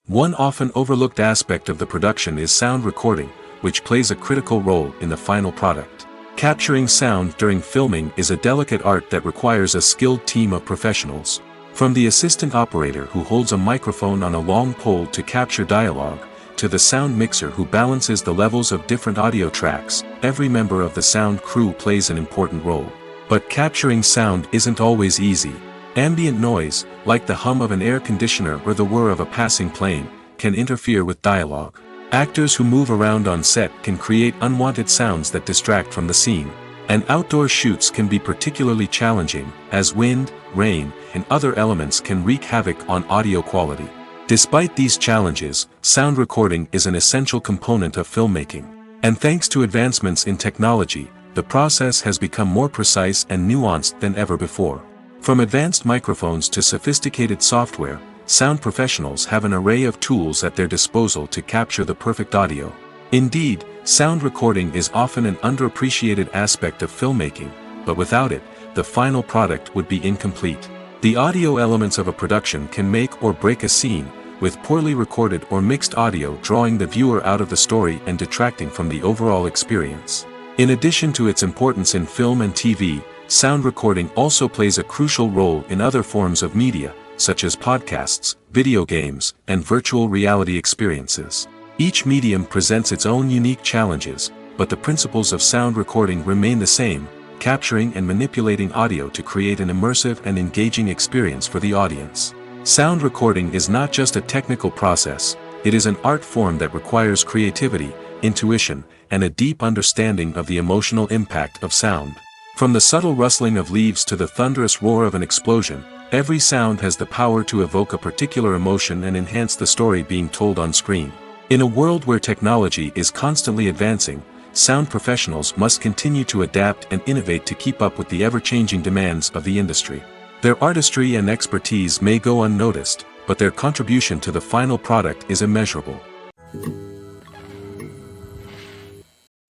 One often overlooked aspect of the production is sound recording, which plays a critical role in the final product. Capturing sound during filming is a delicate art that requires a skilled team of professionals. From the assistant operator who holds a microphone on a long pole to capture dialogue, to the sound mixer who balances the levels of different audio tracks, every member of the sound crew plays an important role. But capturing sound isn't always easy. Ambient noise, like the hum of an air conditioner or the whir of a passing plane, can interfere with dialogue. Actors who move around on set can create unwanted sounds that distract from the scene. And outdoor shoots can be particularly challenging, as wind, rain, and other elements can wreak havoc on audio quality. Despite these challenges, sound recording is an essential component of filmmaking. And thanks to advancements in technology, the process has become more precise and nuanced than ever before. From advanced microphones to sophisticated software, sound professionals have an array of tools at their disposal to capture the perfect audio. Indeed, sound recording is often an underappreciated aspect of filmmaking, but without it, the final product would be incomplete. The audio elements of a production can make or break a scene, with poorly recorded or mixed audio drawing the viewer out of the story and detracting from the overall experience. In addition to its importance in film and TV, sound recording also plays a crucial role in other forms of media, such as podcasts, video games, and virtual reality experiences. Each medium presents its own unique challenges, but the principles of sound recording remain the same: capturing and manipulating audio to create an immersive and engaging experience for the audience. Sound recording is not just a technical process, it is an art form that requires creativity, intuition, and a deep understanding of the emotional impact of sound. From the subtle rustling of leaves to the thunderous roar of an explosion, every sound has the power to evoke a particular emotion and enhance the story being told on screen. In a world where technology is constantly advancing, sound professionals must continue to adapt and innovate to keep up with the ever-changing demands of the industry. Their artistry and expertise may go unnoticed, but their contribution to the final product is immeasurable.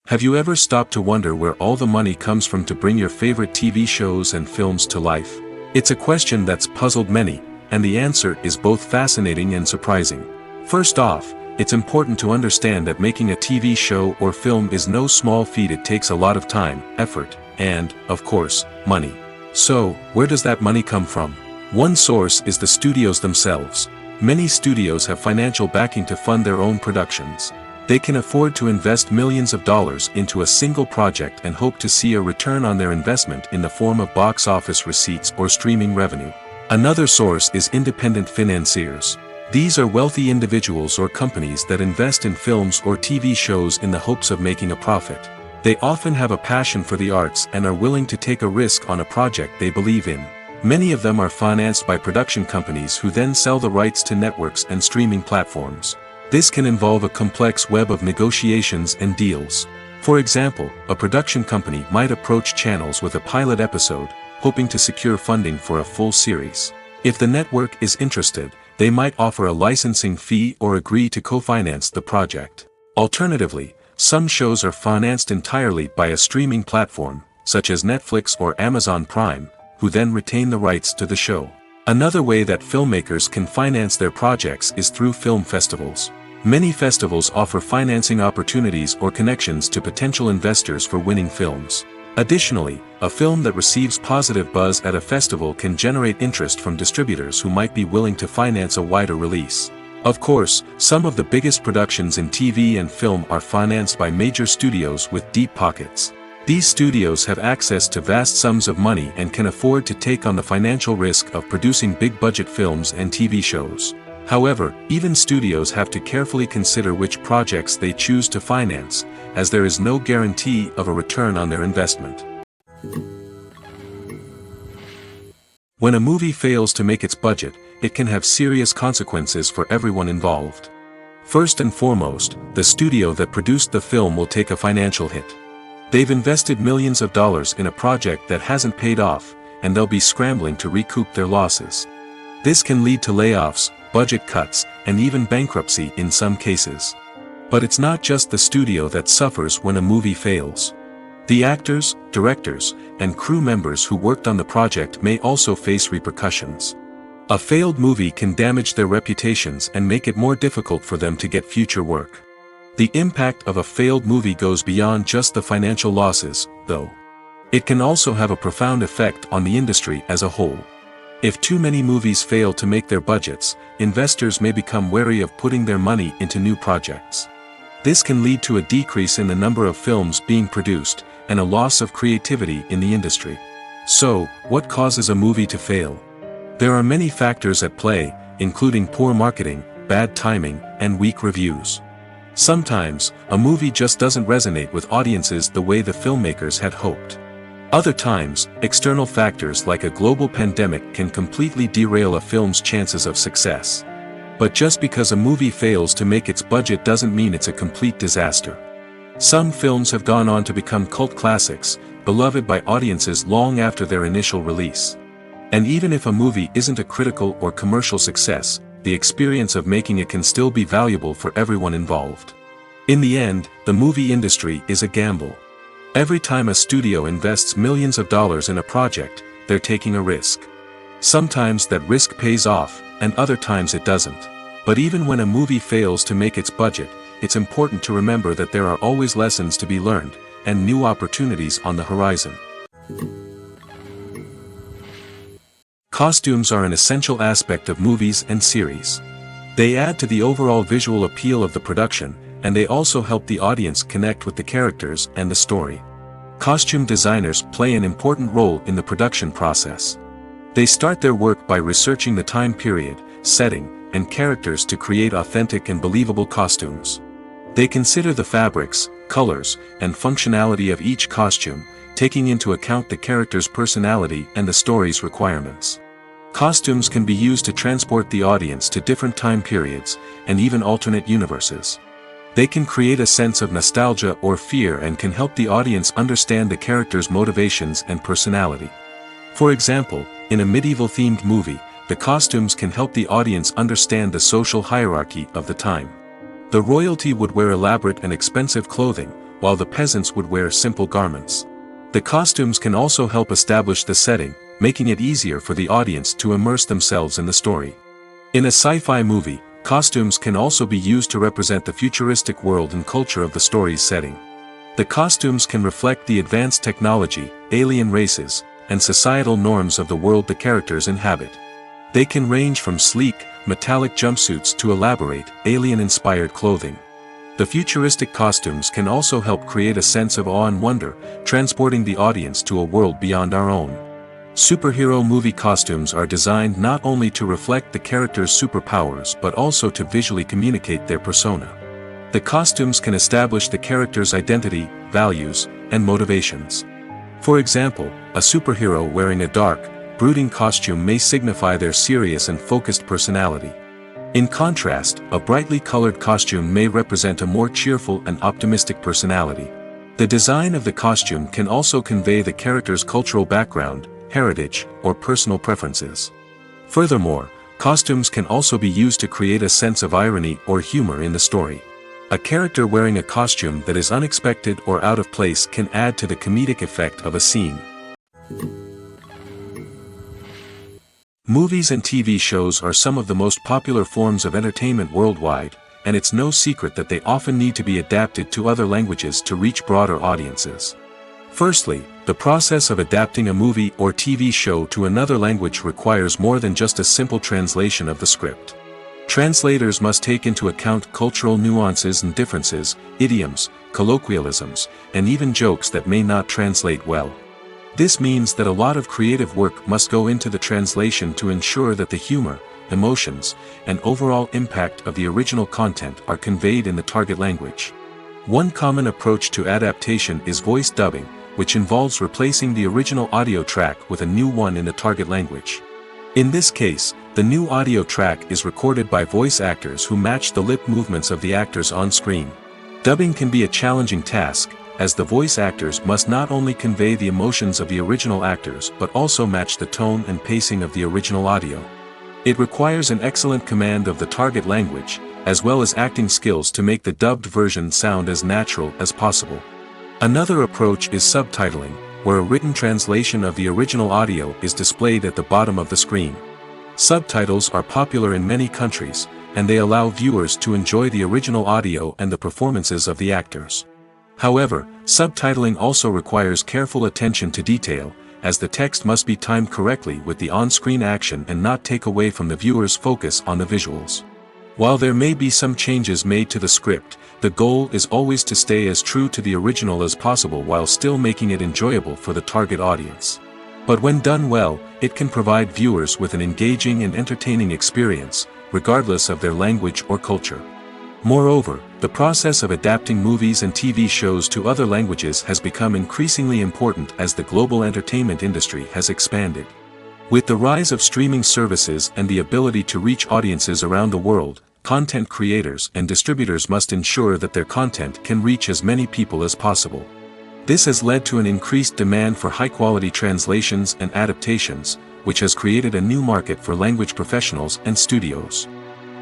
Have you ever stopped to wonder where all the money comes from to bring your favorite TV shows and films to life? It's a question that's puzzled many, and the answer is both fascinating and surprising. First off, it's important to understand that making a TV show or film is no small feat. It takes a lot of time, effort, and, of course, money. So, where does that money come from? One source is the studios themselves. Many studios have financial backing to fund their own productions. They can afford to invest millions of dollars into a single project and hope to see a return on their investment in the form of box office receipts or streaming revenue. Another source is independent financiers. These are wealthy individuals or companies that invest in films or TV shows in the hopes of making a profit. They often have a passion for the arts and are willing to take a risk on a project they believe in. Many of them are financed by production companies who then sell the rights to networks and streaming platforms. This can involve a complex web of negotiations and deals. For example, a production company might approach channels with a pilot episode, hoping to secure funding for a full series. If the network is interested, they might offer a licensing fee or agree to co-finance the project. Alternatively, some shows are financed entirely by a streaming platform, such as Netflix or Amazon Prime, who then retain the rights to the show. Another way that filmmakers can finance their projects is through film festivals. Many festivals offer financing opportunities or connections to potential investors for winning films. Additionally, a film that receives positive buzz at a festival can generate interest from distributors who might be willing to finance a wider release. Of course, some of the biggest productions in TV and film are financed by major studios with deep pockets. These studios have access to vast sums of money and can afford to take on the financial risk of producing big-budget films and TV shows. However, even studios have to carefully consider which projects they choose to finance, as there is no guarantee of a return on their investment. When a movie fails to make its budget, it can have serious consequences for everyone involved. First and foremost, the studio that produced the film will take a financial hit. They've invested millions of dollars in a project that hasn't paid off, and they'll be scrambling to recoup their losses. This can lead to layoffs, budget cuts, and even bankruptcy in some cases. But it's not just the studio that suffers when a movie fails. The actors, directors, and crew members who worked on the project may also face repercussions. A failed movie can damage their reputations and make it more difficult for them to get future work. The impact of a failed movie goes beyond just the financial losses, though. It can also have a profound effect on the industry as a whole. If too many movies fail to make their budgets, investors may become wary of putting their money into new projects. This can lead to a decrease in the number of films being produced, and a loss of creativity in the industry. So, what causes a movie to fail? There are many factors at play, including poor marketing, bad timing, and weak reviews. Sometimes, a movie just doesn't resonate with audiences the way the filmmakers had hoped. Other times, external factors like a global pandemic can completely derail a film's chances of success. But just because a movie fails to make its budget doesn't mean it's a complete disaster. Some films have gone on to become cult classics, beloved by audiences long after their initial release. And even if a movie isn't a critical or commercial success, the experience of making it can still be valuable for everyone involved. In the end, the movie industry is a gamble. Every time a studio invests millions of dollars in a project, they're taking a risk. Sometimes that risk pays off, and other times it doesn't. But even when a movie fails to make its budget, it's important to remember that there are always lessons to be learned, and new opportunities on the horizon. Costumes are an essential aspect of movies and series. They add to the overall visual appeal of the production, and they also help the audience connect with the characters and the story. Costume designers play an important role in the production process. They start their work by researching the time period, setting, and characters to create authentic and believable costumes. They consider the fabrics, colors, and functionality of each costume, taking into account the character's personality and the story's requirements. Costumes can be used to transport the audience to different time periods, and even alternate universes. They can create a sense of nostalgia or fear and can help the audience understand the character's motivations and personality. For example, in a medieval-themed movie, the costumes can help the audience understand the social hierarchy of the time. The royalty would wear elaborate and expensive clothing, while the peasants would wear simple garments. The costumes can also help establish the setting, making it easier for the audience to immerse themselves in the story. In a sci-fi movie, costumes can also be used to represent the futuristic world and culture of the story's setting. The costumes can reflect the advanced technology, alien races, and societal norms of the world the characters inhabit. They can range from sleek, metallic jumpsuits to elaborate, alien-inspired clothing. The futuristic costumes can also help create a sense of awe and wonder, transporting the audience to a world beyond our own. Superhero movie costumes are designed not only to reflect the character's superpowers but also to visually communicate their persona. The costumes can establish the character's identity, values, and motivations. For example, a superhero wearing a dark, brooding costume may signify their serious and focused personality. In contrast, a brightly colored costume may represent a more cheerful and optimistic personality. The design of the costume can also convey the character's cultural background, heritage, or personal preferences. Furthermore, costumes can also be used to create a sense of irony or humor in the story. A character wearing a costume that is unexpected or out of place can add to the comedic effect of a scene. Movies and TV shows are some of the most popular forms of entertainment worldwide, and it's no secret that they often need to be adapted to other languages to reach broader audiences. Firstly, the process of adapting a movie or TV show to another language requires more than just a simple translation of the script. Translators must take into account cultural nuances and differences, idioms, colloquialisms, and even jokes that may not translate well. This means that a lot of creative work must go into the translation to ensure that the humor, emotions, and overall impact of the original content are conveyed in the target language. One common approach to adaptation is voice dubbing, which involves replacing the original audio track with a new one in the target language. In this case, the new audio track is recorded by voice actors who match the lip movements of the actors on screen. Dubbing can be a challenging task, as the voice actors must not only convey the emotions of the original actors but also match the tone and pacing of the original audio. It requires an excellent command of the target language, as well as acting skills to make the dubbed version sound as natural as possible. Another approach is subtitling, where a written translation of the original audio is displayed at the bottom of the screen. Subtitles are popular in many countries, and they allow viewers to enjoy the original audio and the performances of the actors. However, subtitling also requires careful attention to detail, as the text must be timed correctly with the on-screen action and not take away from the viewer's focus on the visuals. While there may be some changes made to the script, the goal is always to stay as true to the original as possible while still making it enjoyable for the target audience. But when done well, it can provide viewers with an engaging and entertaining experience, regardless of their language or culture. Moreover, the process of adapting movies and TV shows to other languages has become increasingly important as the global entertainment industry has expanded. With the rise of streaming services and the ability to reach audiences around the world, content creators and distributors must ensure that their content can reach as many people as possible. This has led to an increased demand for high-quality translations and adaptations, which has created a new market for language professionals and studios.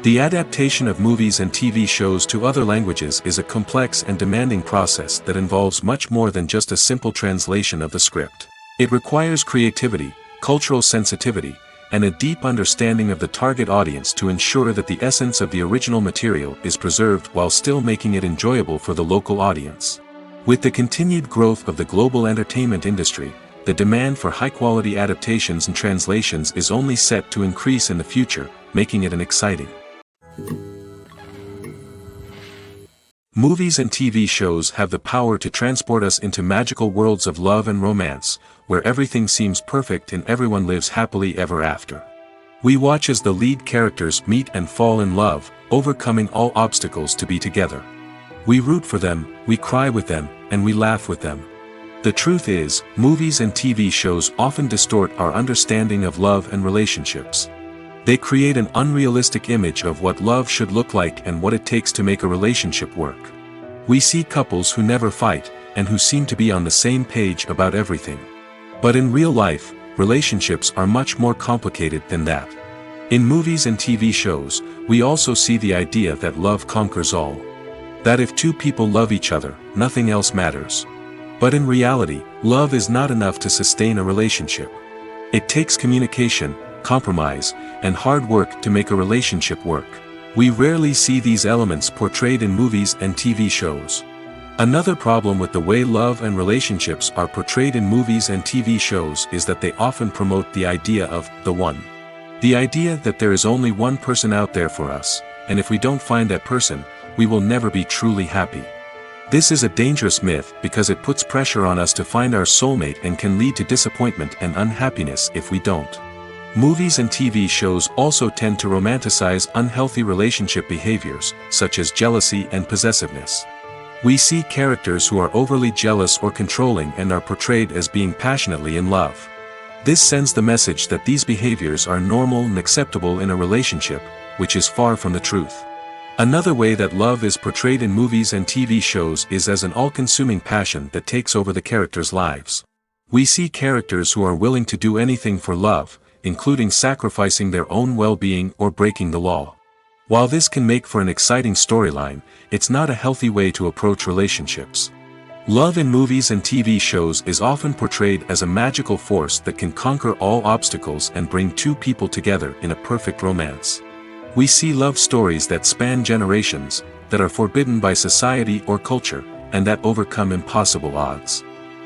The adaptation of movies and TV shows to other languages is a complex and demanding process that involves much more than just a simple translation of the script. It requires creativity, cultural sensitivity, and a deep understanding of the target audience to ensure that the essence of the original material is preserved while still making it enjoyable for the local audience. With the continued growth of the global entertainment industry, the demand for high-quality adaptations and translations is only set to increase in the future, making it an exciting. Movies and TV shows have the power to transport us into magical worlds of love and romance, where everything seems perfect and everyone lives happily ever after. We watch as the lead characters meet and fall in love, overcoming all obstacles to be together. We root for them, we cry with them, and we laugh with them. The truth is, movies and TV shows often distort our understanding of love and relationships. They create an unrealistic image of what love should look like and what it takes to make a relationship work. We see couples who never fight, and who seem to be on the same page about everything. But in real life, relationships are much more complicated than that. In movies and TV shows, we also see the idea that love conquers all. That if two people love each other, nothing else matters. But in reality, love is not enough to sustain a relationship. It takes communication, compromise, and hard work to make a relationship work. We rarely see these elements portrayed in movies and TV shows. Another problem with the way love and relationships are portrayed in movies and TV shows is that they often promote the idea of the one. The idea that there is only one person out there for us, and if we don't find that person, we will never be truly happy. This is a dangerous myth because it puts pressure on us to find our soulmate and can lead to disappointment and unhappiness if we don't. Movies and TV shows also tend to romanticize unhealthy relationship behaviors, such as jealousy and possessiveness. We see characters who are overly jealous or controlling and are portrayed as being passionately in love. This sends the message that these behaviors are normal and acceptable in a relationship, which is far from the truth. Another way that love is portrayed in movies and TV shows is as an all-consuming passion that takes over the characters' lives. We see characters who are willing to do anything for love, including sacrificing their own well-being or breaking the law. While this can make for an exciting storyline, it's not a healthy way to approach relationships. Love in movies and TV shows is often portrayed as a magical force that can conquer all obstacles and bring two people together in a perfect romance. We see love stories that span generations, that are forbidden by society or culture, and that overcome impossible odds.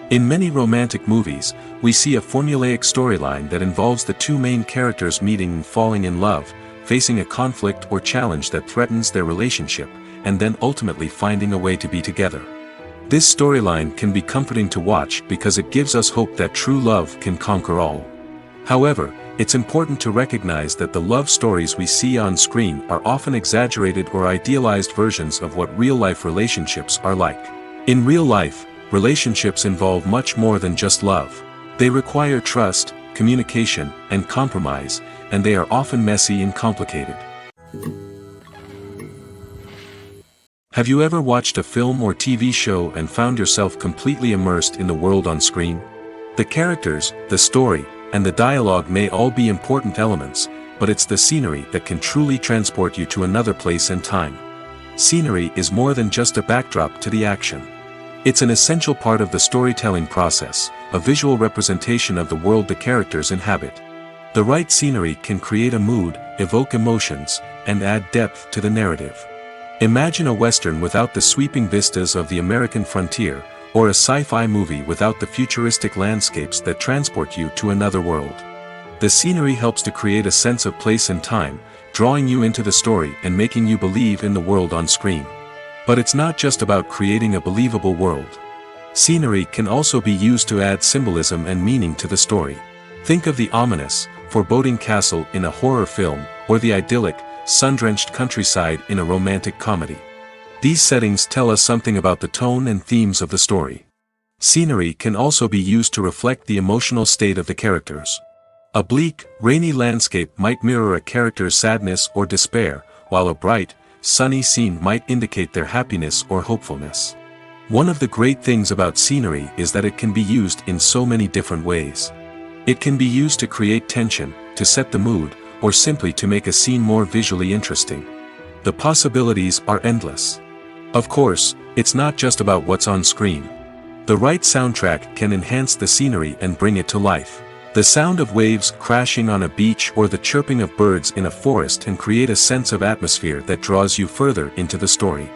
In many romantic movies, we see a formulaic storyline that involves the two main characters meeting and falling in love, facing a conflict or challenge that threatens their relationship, and then ultimately finding a way to be together. This storyline can be comforting to watch because it gives us hope that true love can conquer all. However, it's important to recognize that the love stories we see on screen are often exaggerated or idealized versions of what real-life relationships are like. In real life, relationships involve much more than just love. They require trust, communication, and compromise, and they are often messy and complicated. Have you ever watched a film or TV show and found yourself completely immersed in the world on screen? The characters, the story, and the dialogue may all be important elements, but it's the scenery that can truly transport you to another place and time. Scenery is more than just a backdrop to the action. It's an essential part of the storytelling process, a visual representation of the world the characters inhabit. The right scenery can create a mood, evoke emotions, and add depth to the narrative. Imagine a Western without the sweeping vistas of the American frontier, or a sci-fi movie without the futuristic landscapes that transport you to another world. The scenery helps to create a sense of place and time, drawing you into the story and making you believe in the world on screen. But it's not just about creating a believable world. Scenery can also be used to add symbolism and meaning to the story. Think of the ominous, foreboding castle in a horror film, or the idyllic, sun-drenched countryside in a romantic comedy. These settings tell us something about the tone and themes of the story. Scenery can also be used to reflect the emotional state of the characters. A bleak, rainy landscape might mirror a character's sadness or despair, while a bright, sunny scene might indicate their happiness or hopefulness. One of the great things about scenery is that it can be used in so many different ways. It can be used to create tension, to set the mood, or simply to make a scene more visually interesting. The possibilities are endless. Of course, it's not just about what's on screen. The right soundtrack can enhance the scenery and bring it to life. The sound of waves crashing on a beach or the chirping of birds in a forest can create a sense of atmosphere that draws you further into the story.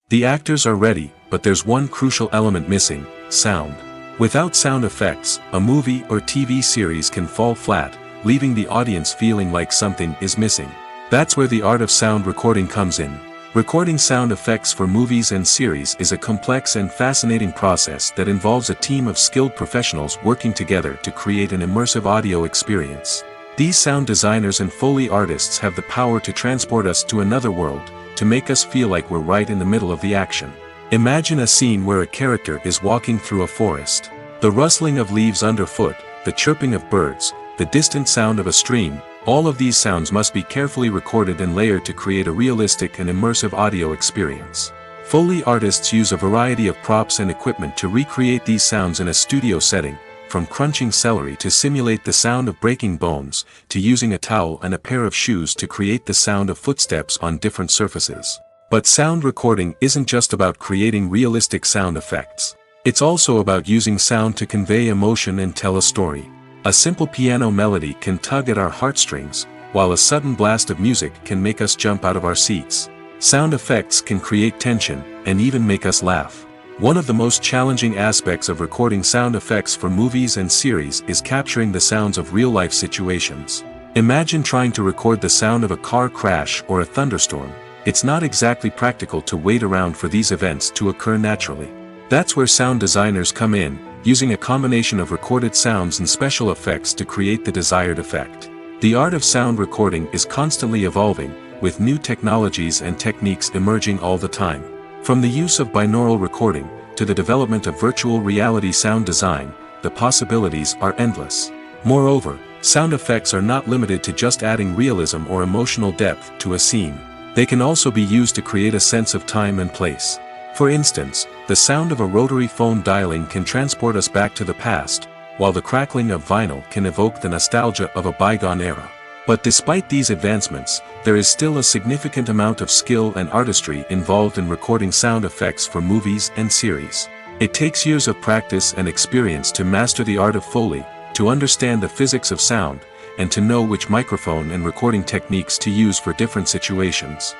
The actors are ready, but there's one crucial element missing: sound. Without sound effects, a movie or TV series can fall flat, leaving the audience feeling like something is missing. That's where the art of sound recording comes in. Recording sound effects for movies and series is a complex and fascinating process that involves a team of skilled professionals working together to create an immersive audio experience. These sound designers and Foley artists have the power to transport us to another world, to make us feel like we're right in the middle of the action. Imagine a scene where a character is walking through a forest. The rustling of leaves underfoot, the chirping of birds, the distant sound of a stream, all of these sounds must be carefully recorded and layered to create a realistic and immersive audio experience. Foley artists use a variety of props and equipment to recreate these sounds in a studio setting, from crunching celery to simulate the sound of breaking bones, to using a towel and a pair of shoes to create the sound of footsteps on different surfaces. But sound recording isn't just about creating realistic sound effects. It's also about using sound to convey emotion and tell a story. A simple piano melody can tug at our heartstrings, while a sudden blast of music can make us jump out of our seats. Sound effects can create tension, and even make us laugh. One of the most challenging aspects of recording sound effects for movies and series is capturing the sounds of real-life situations. Imagine trying to record the sound of a car crash or a thunderstorm. It's not exactly practical to wait around for these events to occur naturally. That's where sound designers come in, using a combination of recorded sounds and special effects to create the desired effect. The art of sound recording is constantly evolving, with new technologies and techniques emerging all the time. From the use of binaural recording, to the development of virtual reality sound design, the possibilities are endless. Moreover, Sound effects are not limited to just adding realism or emotional depth to a scene. They can also be used to create a sense of time and place. For instance, the sound of a rotary phone dialing can transport us back to the past, while the crackling of vinyl can evoke the nostalgia of a bygone era. But despite these advancements, there is still a significant amount of skill and artistry involved in recording sound effects for movies and series. It takes years of practice and experience to master the art of Foley, to understand the physics of sound, and to know which microphone and recording techniques to use for different situations.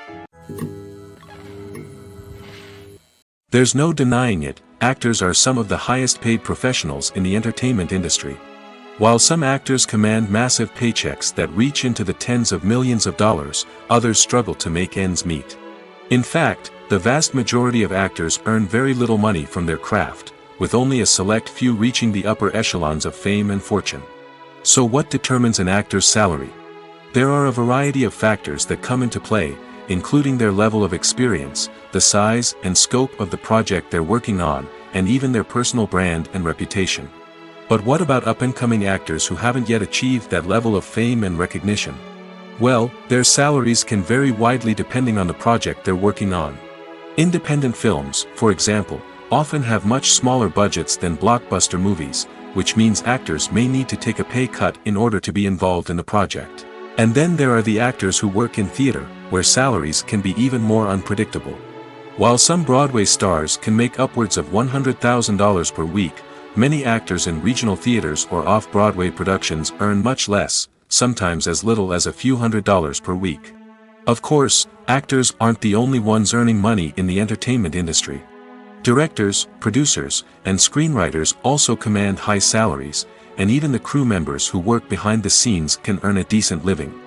There's no denying it, actors are some of the highest paid professionals in the entertainment industry. While some actors command massive paychecks that reach into the tens of millions of dollars, others struggle to make ends meet. In fact, the vast majority of actors earn very little money from their craft, with only a select few reaching the upper echelons of fame and fortune. So what determines an actor's salary? There are a variety of factors that come into play, including their level of experience, the size and scope of the project they're working on, and even their personal brand and reputation. But what about up-and-coming actors who haven't yet achieved that level of fame and recognition? Well, their salaries can vary widely depending on the project they're working on. Independent films, for example, often have much smaller budgets than blockbuster movies, which means actors may need to take a pay cut in order to be involved in the project. And then there are the actors who work in theater, where salaries can be even more unpredictable. While some Broadway stars can make upwards of $100,000 per week, many actors in regional theaters or off-Broadway productions earn much less, sometimes as little as a few $100s per week. Of course, actors aren't the only ones earning money in the entertainment industry. Directors, producers, and screenwriters also command high salaries, and even the crew members who work behind the scenes can earn a decent living.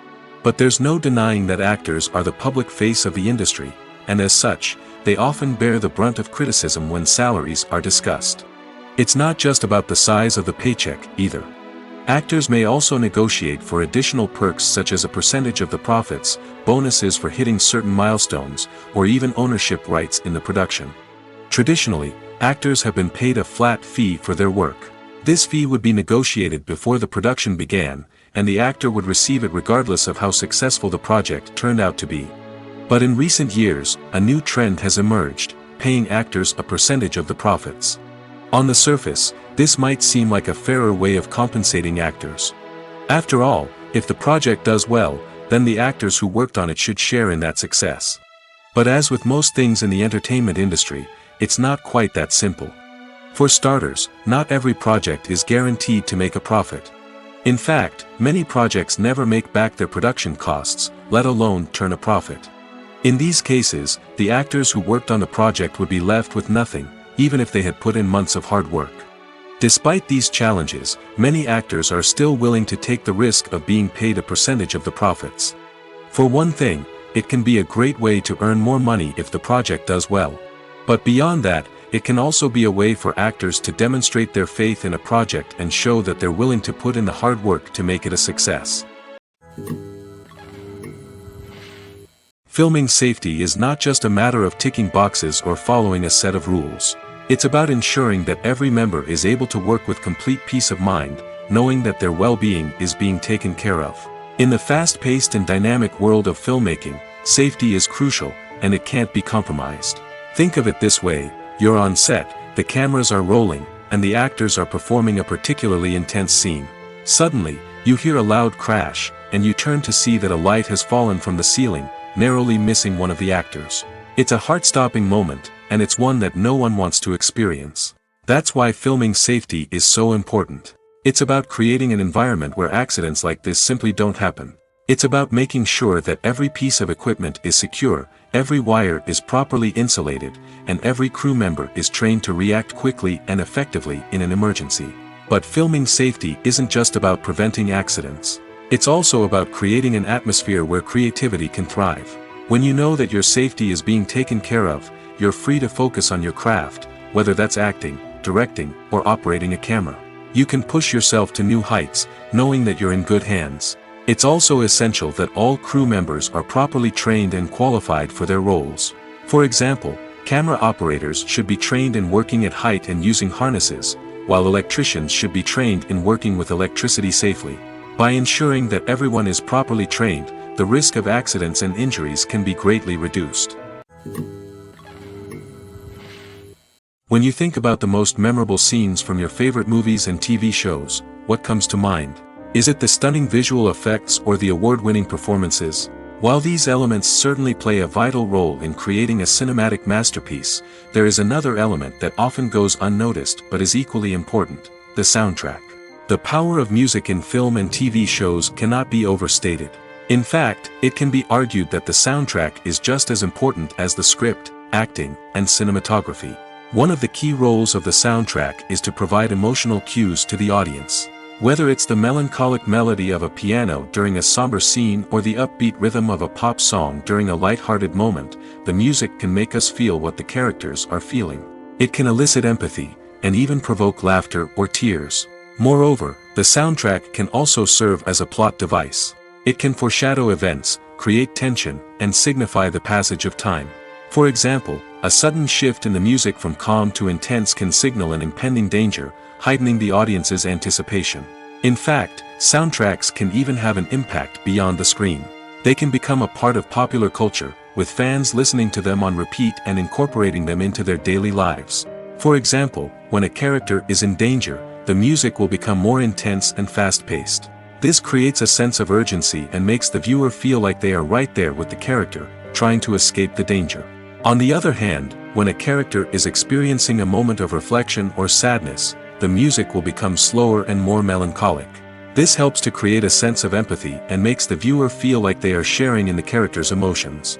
But there's no denying that actors are the public face of the industry, and as such, they often bear the brunt of criticism when salaries are discussed. It's not just about the size of the paycheck, either. Actors may also negotiate for additional perks such as a percentage of the profits, bonuses for hitting certain milestones, or even ownership rights in the production. Traditionally, actors have been paid a flat fee for their work. This fee would be negotiated before the production began, and the actor would receive it regardless of how successful the project turned out to be. But in recent years, a new trend has emerged, paying actors a percentage of the profits. On the surface, this might seem like a fairer way of compensating actors. After all, if the project does well, then the actors who worked on it should share in that success. But as with most things in the entertainment industry, it's not quite that simple. For starters, not every project is guaranteed to make a profit. In fact, many projects never make back their production costs, let alone turn a profit. In these cases, the actors who worked on the project would be left with nothing, even if they had put in months of hard work. Despite these challenges, many actors are still willing to take the risk of being paid a percentage of the profits. For one thing, it can be a great way to earn more money if the project does well. But beyond that, it can also be a way for actors to demonstrate their faith in a project and show that they're willing to put in the hard work to make it a success. Filming safety is not just a matter of ticking boxes or following a set of rules. It's about ensuring that every member is able to work with complete peace of mind, knowing that their well-being is being taken care of. In the fast-paced and dynamic world of filmmaking, safety is crucial, and it can't be compromised. Think of it this way: you're on set, the cameras are rolling, and the actors are performing a particularly intense scene. Suddenly, you hear a loud crash, and you turn to see that a light has fallen from the ceiling, narrowly missing one of the actors. It's a heart-stopping moment, and it's one that no one wants to experience. That's why filming safety is so important. It's about creating an environment where accidents like this simply don't happen. It's about making sure that every piece of equipment is secure, every wire is properly insulated, and every crew member is trained to react quickly and effectively in an emergency. But filming safety isn't just about preventing accidents. It's also about creating an atmosphere where creativity can thrive. When you know that your safety is being taken care of, you're free to focus on your craft, whether that's acting, directing, or operating a camera. You can push yourself to new heights, knowing that you're in good hands. It's also essential that all crew members are properly trained and qualified for their roles. For example, camera operators should be trained in working at height and using harnesses, while electricians should be trained in working with electricity safely. By ensuring that everyone is properly trained, the risk of accidents and injuries can be greatly reduced. When you think about the most memorable scenes from your favorite movies and TV shows, what comes to mind? Is it the stunning visual effects or the award-winning performances? While these elements certainly play a vital role in creating a cinematic masterpiece, there is another element that often goes unnoticed but is equally important: the soundtrack. The power of music in film and TV shows cannot be overstated. In fact, it can be argued that the soundtrack is just as important as the script, acting, and cinematography. One of the key roles of the soundtrack is to provide emotional cues to the audience. Whether it's the melancholic melody of a piano during a somber scene or the upbeat rhythm of a pop song during a light-hearted moment, the music can make us feel what the characters are feeling. It can elicit empathy, and even provoke laughter or tears. Moreover, the soundtrack can also serve as a plot device. It can foreshadow events, create tension, and signify the passage of time. For example, a sudden shift in the music from calm to intense can signal an impending danger, heightening the audience's anticipation. In fact, soundtracks can even have an impact beyond the screen. They can become a part of popular culture, with fans listening to them on repeat and incorporating them into their daily lives. For example, when a character is in danger, the music will become more intense and fast-paced. This creates a sense of urgency and makes the viewer feel like they are right there with the character, trying to escape the danger. On the other hand, when a character is experiencing a moment of reflection or sadness, the music will become slower and more melancholic. This helps to create a sense of empathy and makes the viewer feel like they are sharing in the character's emotions.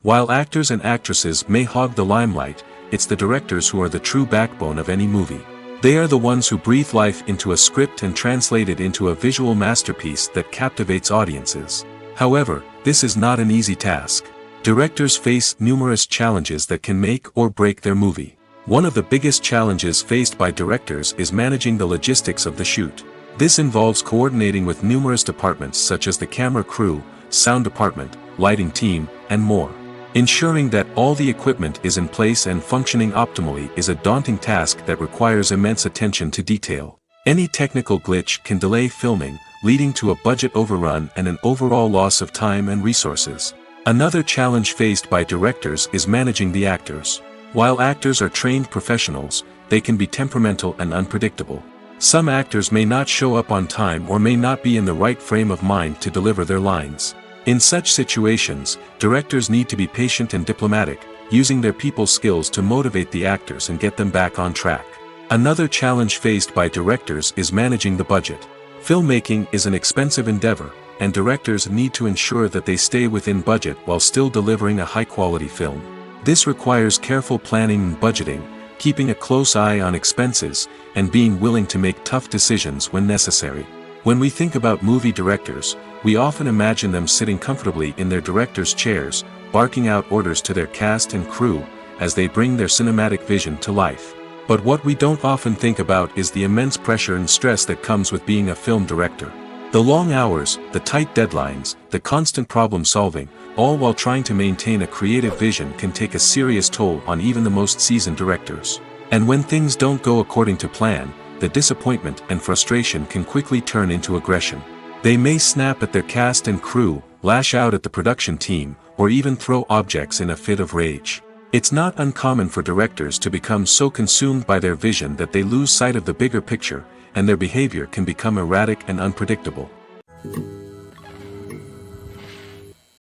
While actors and actresses may hog the limelight, it's the directors who are the true backbone of any movie. They are the ones who breathe life into a script and translate it into a visual masterpiece that captivates audiences. However, this is not an easy task. Directors face numerous challenges that can make or break their movie. One of the biggest challenges faced by directors is managing the logistics of the shoot. This involves coordinating with numerous departments such as the camera crew, sound department, lighting team, and more. Ensuring that all the equipment is in place and functioning optimally is a daunting task that requires immense attention to detail. Any technical glitch can delay filming, leading to a budget overrun and an overall loss of time and resources. Another challenge faced by directors is managing the actors. While actors are trained professionals, they can be temperamental and unpredictable. Some actors may not show up on time or may not be in the right frame of mind to deliver their lines. In such situations, directors need to be patient and diplomatic, using their people skills to motivate the actors and get them back on track. Another challenge faced by directors is managing the budget. Filmmaking is an expensive endeavor, and directors need to ensure that they stay within budget while still delivering a high-quality film. This requires careful planning and budgeting, keeping a close eye on expenses, and being willing to make tough decisions when necessary. When we think about movie directors, we often imagine them sitting comfortably in their director's chairs, barking out orders to their cast and crew, as they bring their cinematic vision to life. But what we don't often think about is the immense pressure and stress that comes with being a film director. The long hours, the tight deadlines, the constant problem-solving, all while trying to maintain a creative vision can take a serious toll on even the most seasoned directors. And when things don't go according to plan, the disappointment and frustration can quickly turn into aggression. They may snap at their cast and crew, lash out at the production team, or even throw objects in a fit of rage. It's not uncommon for directors to become so consumed by their vision that they lose sight of the bigger picture, and their behavior can become erratic and unpredictable.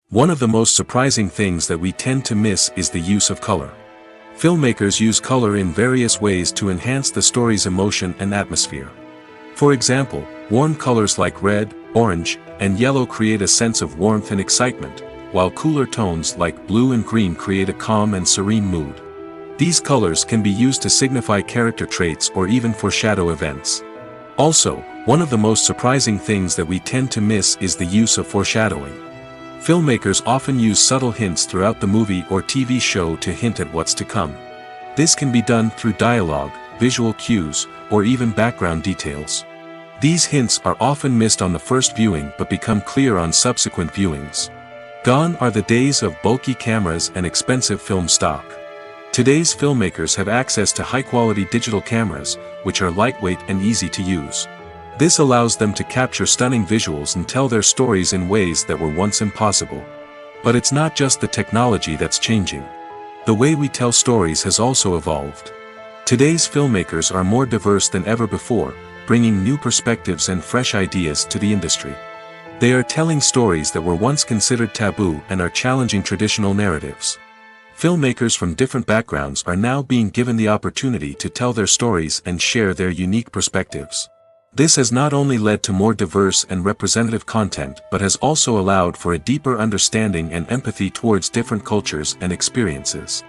One of the most surprising things that we tend to miss is the use of color. Filmmakers use color in various ways to enhance the story's emotion and atmosphere. For example, warm colors like red, orange, and yellow create a sense of warmth and excitement, while cooler tones like blue and green create a calm and serene mood. These colors can be used to signify character traits or even foreshadow events. Also, one of the most surprising things that we tend to miss is the use of foreshadowing. Filmmakers often use subtle hints throughout the movie or TV show to hint at what's to come. This can be done through dialogue, visual cues, or even background details. These hints are often missed on the first viewing but become clear on subsequent viewings. Gone are the days of bulky cameras and expensive film stock. Today's filmmakers have access to high-quality digital cameras, which are lightweight and easy to use. This allows them to capture stunning visuals and tell their stories in ways that were once impossible. But it's not just the technology that's changing. The way we tell stories has also evolved. Today's filmmakers are more diverse than ever before, bringing new perspectives and fresh ideas to the industry. They are telling stories that were once considered taboo and are challenging traditional narratives. Filmmakers from different backgrounds are now being given the opportunity to tell their stories and share their unique perspectives. This has not only led to more diverse and representative content but has also allowed for a deeper understanding and empathy towards different cultures and experiences.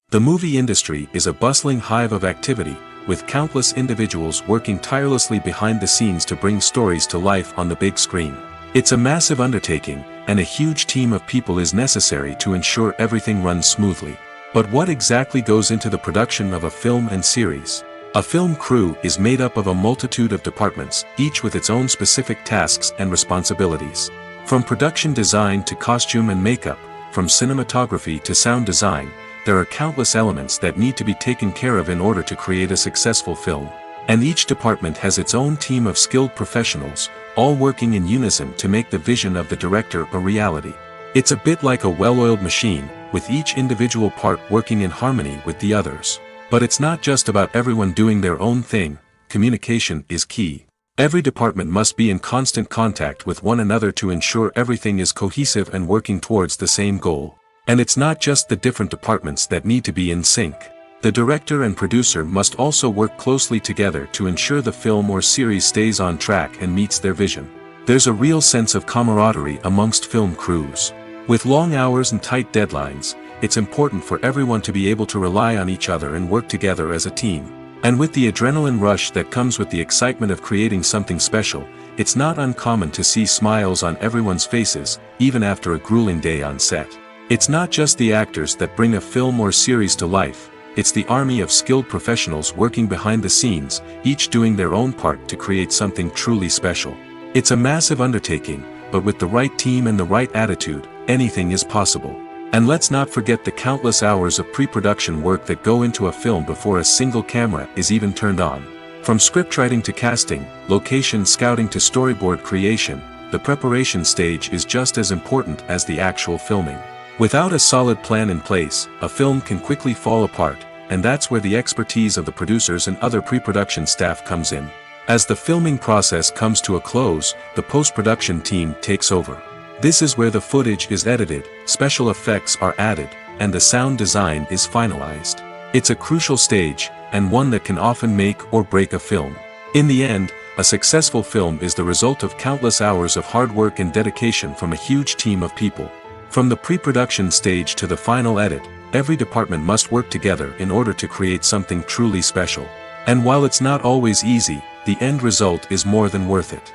The movie industry is a bustling hive of activity, with countless individuals working tirelessly behind the scenes to bring stories to life on the big screen. It's a massive undertaking, and a huge team of people is necessary to ensure everything runs smoothly. But what exactly goes into the production of a film and series? A film crew is made up of a multitude of departments, each with its own specific tasks and responsibilities. From production design to costume and makeup, from cinematography to sound design, there are countless elements that need to be taken care of in order to create a successful film. And each department has its own team of skilled professionals, all working in unison to make the vision of the director a reality. It's a bit like a well-oiled machine, with each individual part working in harmony with the others. But it's not just about everyone doing their own thing. Communication is key. Every department must be in constant contact with one another to ensure everything is cohesive and working towards the same goal. And it's not just the different departments that need to be in sync. The director and producer must also work closely together to ensure the film or series stays on track and meets their vision. There's a real sense of camaraderie amongst film crews. With long hours and tight deadlines, it's important for everyone to be able to rely on each other and work together as a team. And with the adrenaline rush that comes with the excitement of creating something special, it's not uncommon to see smiles on everyone's faces, even after a grueling day on set. It's not just the actors that bring a film or series to life, it's the army of skilled professionals working behind the scenes, each doing their own part to create something truly special. It's a massive undertaking, but with the right team and the right attitude, anything is possible. And let's not forget the countless hours of pre-production work that go into a film before a single camera is even turned on. From scriptwriting to casting, location scouting to storyboard creation, the preparation stage is just as important as the actual filming. Without a solid plan in place, a film can quickly fall apart, and that's where the expertise of the producers and other pre-production staff comes in. As the filming process comes to a close, the post-production team takes over. This is where the footage is edited, special effects are added, and the sound design is finalized. It's a crucial stage, and one that can often make or break a film. In the end, a successful film is the result of countless hours of hard work and dedication from a huge team of people. From the pre-production stage to the final edit, every department must work together in order to create something truly special. And while it's not always easy, the end result is more than worth it.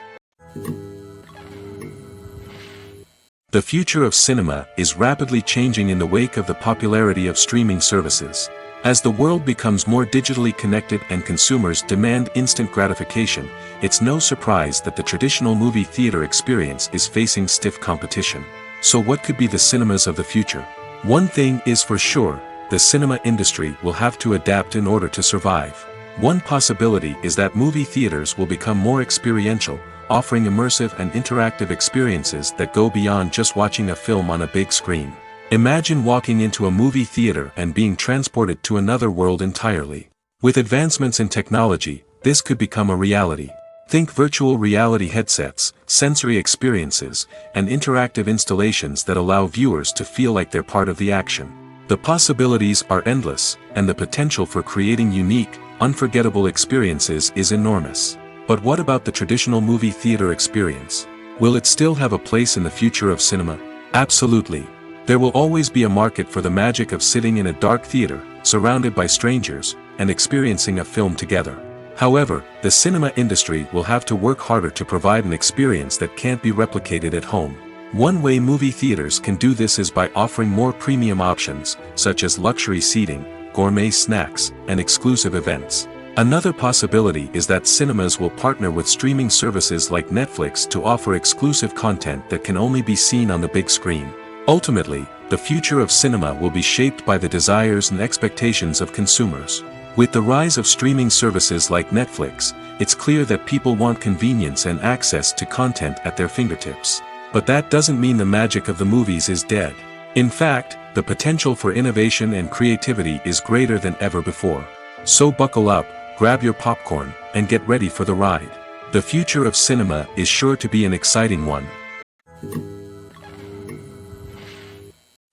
The future of cinema is rapidly changing in the wake of the popularity of streaming services. As the world becomes more digitally connected and consumers demand instant gratification, it's no surprise that the traditional movie theater experience is facing stiff competition. So what could be the cinemas of the future? One thing is for sure, the cinema industry will have to adapt in order to survive. One possibility is that movie theaters will become more experiential, offering immersive and interactive experiences that go beyond just watching a film on a big screen. Imagine walking into a movie theater and being transported to another world entirely. With advancements in technology, this could become a reality. Think virtual reality headsets, sensory experiences, and interactive installations that allow viewers to feel like they're part of the action. The possibilities are endless, and the potential for creating unique, unforgettable experiences is enormous. But what about the traditional movie theater experience? Will it still have a place in the future of cinema? Absolutely. There will always be a market for the magic of sitting in a dark theater, surrounded by strangers, and experiencing a film together. However, the cinema industry will have to work harder to provide an experience that can't be replicated at home. One way movie theaters can do this is by offering more premium options, such as luxury seating, gourmet snacks, and exclusive events. Another possibility is that cinemas will partner with streaming services like Netflix to offer exclusive content that can only be seen on the big screen. Ultimately, the future of cinema will be shaped by the desires and expectations of consumers. With the rise of streaming services like Netflix, it's clear that people want convenience and access to content at their fingertips. But that doesn't mean the magic of the movies is dead. In fact, the potential for innovation and creativity is greater than ever before. So buckle up, grab your popcorn, and get ready for the ride. The future of cinema is sure to be an exciting one.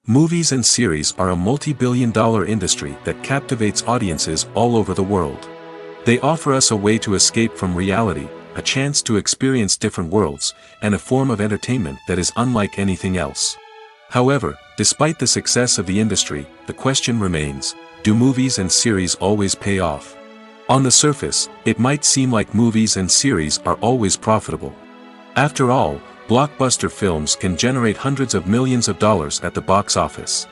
Movies and series are a multi-billion-dollar industry that captivates audiences all over the world. They offer us a way to escape from reality, a chance to experience different worlds, and a form of entertainment that is unlike anything else. However, despite the success of the industry, the question remains, do movies and series always pay off? On the surface, it might seem like movies and series are always profitable. After all, blockbuster films can generate hundreds of millions of dollars at the box office.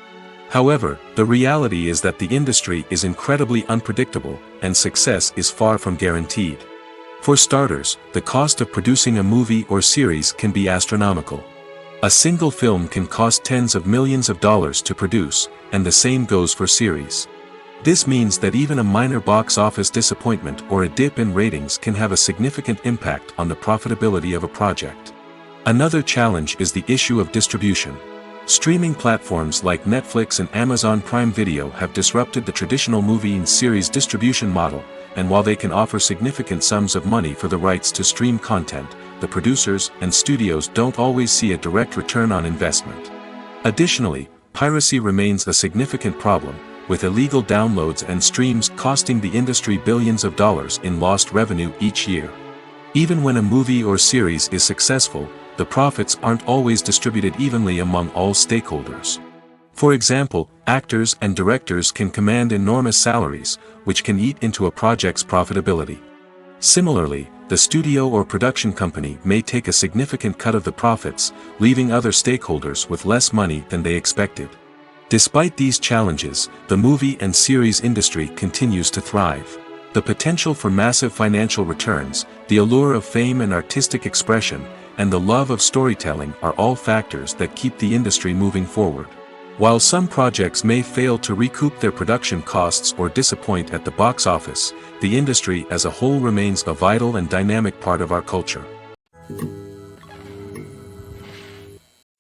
However, the reality is that the industry is incredibly unpredictable, and success is far from guaranteed. For starters, the cost of producing a movie or series can be astronomical. A single film can cost tens of millions of dollars to produce, and the same goes for series. This means that even a minor box office disappointment or a dip in ratings can have a significant impact on the profitability of a project. Another challenge is the issue of distribution. Streaming platforms like Netflix and Amazon Prime Video have disrupted the traditional movie and series distribution model, and while they can offer significant sums of money for the rights to stream content, the producers and studios don't always see a direct return on investment. Additionally, piracy remains a significant problem, with illegal downloads and streams costing the industry billions of dollars in lost revenue each year. Even when a movie or series is successful, the profits aren't always distributed evenly among all stakeholders. For example, actors and directors can command enormous salaries, which can eat into a project's profitability. Similarly, the studio or production company may take a significant cut of the profits, leaving other stakeholders with less money than they expected. Despite these challenges, the movie and series industry continues to thrive. The potential for massive financial returns, the allure of fame and artistic expression, and the love of storytelling are all factors that keep the industry moving forward. While some projects may fail to recoup their production costs or disappoint at the box office, the industry as a whole remains a vital and dynamic part of our culture.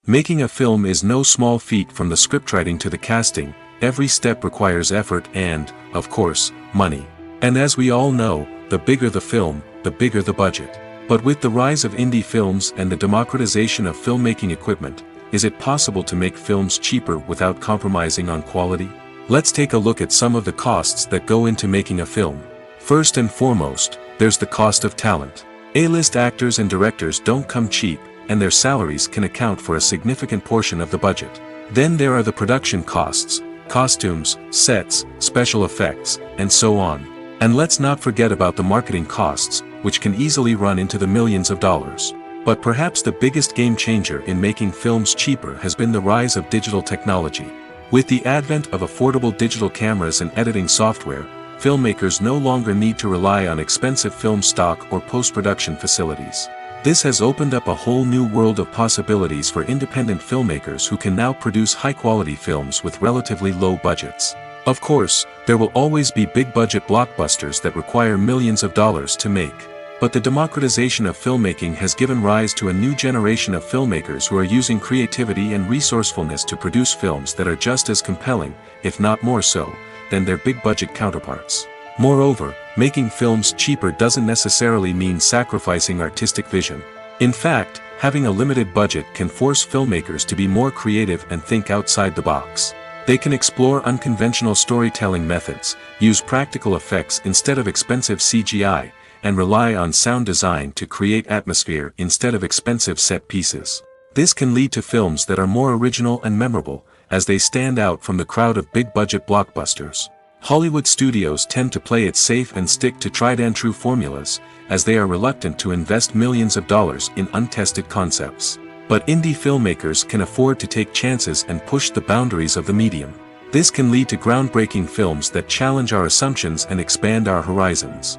Making a film is no small feat. From the scriptwriting to the casting, every step requires effort and, of course, money. And as we all know, the bigger the film, the bigger the budget. But with the rise of indie films and the democratization of filmmaking equipment, is it possible to make films cheaper without compromising on quality? Let's take a look at some of the costs that go into making a film. First and foremost, there's the cost of talent. A-list actors and directors don't come cheap, and their salaries can account for a significant portion of the budget. Then there are the production costs, costumes, sets, special effects, and so on. And let's not forget about the marketing costs, which can easily run into the millions of dollars. But perhaps the biggest game changer in making films cheaper has been the rise of digital technology. With the advent of affordable digital cameras and editing software, filmmakers no longer need to rely on expensive film stock or post-production facilities. This has opened up a whole new world of possibilities for independent filmmakers who can now produce high-quality films with relatively low budgets. Of course, there will always be big-budget blockbusters that require millions of dollars to make. But the democratization of filmmaking has given rise to a new generation of filmmakers who are using creativity and resourcefulness to produce films that are just as compelling, if not more so, than their big-budget counterparts. Moreover, making films cheaper doesn't necessarily mean sacrificing artistic vision. In fact, having a limited budget can force filmmakers to be more creative and think outside the box. They can explore unconventional storytelling methods, use practical effects instead of expensive CGI, and rely on sound design to create atmosphere instead of expensive set pieces. This can lead to films that are more original and memorable, as they stand out from the crowd of big-budget blockbusters. Hollywood studios tend to play it safe and stick to tried-and-true formulas, as they are reluctant to invest millions of dollars in untested concepts. But indie filmmakers can afford to take chances and push the boundaries of the medium. This can lead to groundbreaking films that challenge our assumptions and expand our horizons.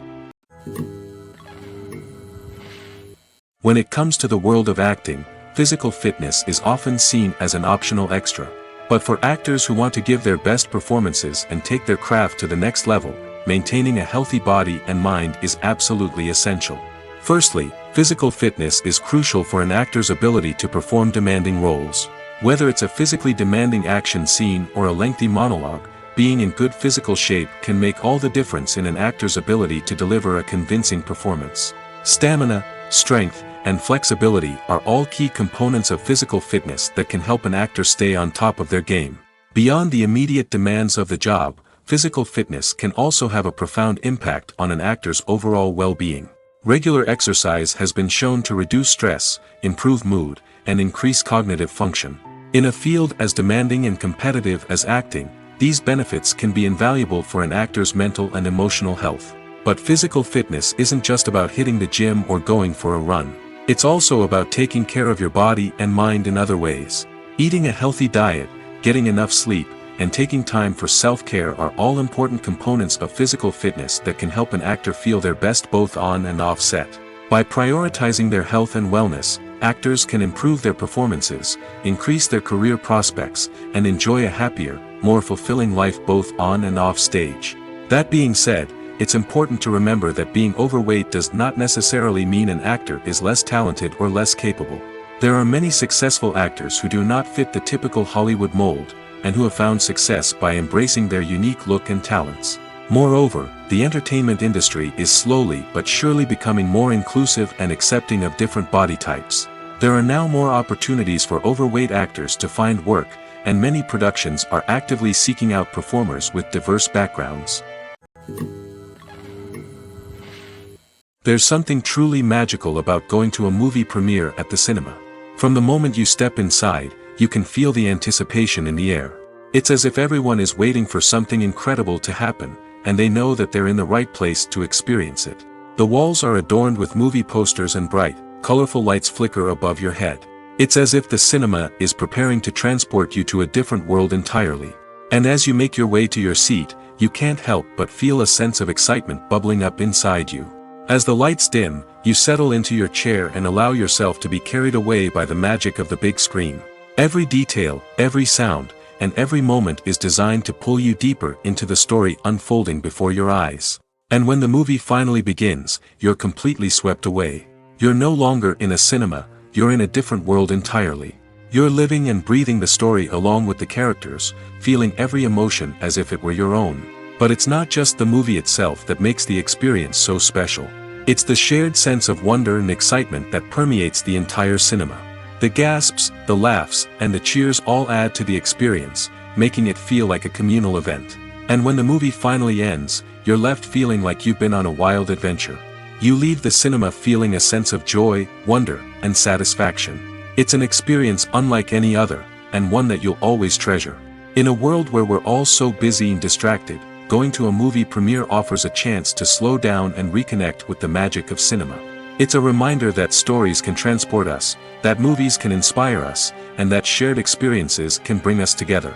When it comes to the world of acting, physical fitness is often seen as an optional extra. But for actors who want to give their best performances and take their craft to the next level, maintaining a healthy body and mind is absolutely essential. Firstly, physical fitness is crucial for an actor's ability to perform demanding roles. Whether it's a physically demanding action scene or a lengthy monologue, being in good physical shape can make all the difference in an actor's ability to deliver a convincing performance. Stamina, strength, and flexibility are all key components of physical fitness that can help an actor stay on top of their game. Beyond the immediate demands of the job, physical fitness can also have a profound impact on an actor's overall well-being. Regular exercise has been shown to reduce stress, improve mood, and increase cognitive function. In a field as demanding and competitive as acting, these benefits can be invaluable for an actor's mental and emotional health. But physical fitness isn't just about hitting the gym or going for a run. It's also about taking care of your body and mind in other ways. Eating a healthy diet, getting enough sleep, and taking time for self-care are all important components of physical fitness that can help an actor feel their best both on and off set. By prioritizing their health and wellness, actors can improve their performances, increase their career prospects, and enjoy a happier, more fulfilling life both on and off stage. That being said, it's important to remember that being overweight does not necessarily mean an actor is less talented or less capable. There are many successful actors who do not fit the typical Hollywood mold, and who have found success by embracing their unique look and talents. Moreover, the entertainment industry is slowly but surely becoming more inclusive and accepting of different body types. There are now more opportunities for overweight actors to find work, and many productions are actively seeking out performers with diverse backgrounds. There's something truly magical about going to a movie premiere at the cinema. From the moment you step inside, you can feel the anticipation in the air. It's as if everyone is waiting for something incredible to happen, and they know that they're in the right place to experience it. The walls are adorned with movie posters and bright, colorful lights flicker above your head. It's as if the cinema is preparing to transport you to a different world entirely. And as you make your way to your seat, you can't help but feel a sense of excitement bubbling up inside you. As the lights dim, you settle into your chair and allow yourself to be carried away by the magic of the big screen. Every detail, every sound, and every moment is designed to pull you deeper into the story unfolding before your eyes. And when the movie finally begins, you're completely swept away. You're no longer in a cinema, you're in a different world entirely. You're living and breathing the story along with the characters, feeling every emotion as if it were your own. But it's not just the movie itself that makes the experience so special. It's the shared sense of wonder and excitement that permeates the entire cinema. The gasps, the laughs, and the cheers all add to the experience, making it feel like a communal event. And when the movie finally ends, you're left feeling like you've been on a wild adventure. You leave the cinema feeling a sense of joy, wonder, and satisfaction. It's an experience unlike any other, and one that you'll always treasure. In a world where we're all so busy and distracted, going to a movie premiere offers a chance to slow down and reconnect with the magic of cinema. It's a reminder that stories can transport us, that movies can inspire us, and that shared experiences can bring us together.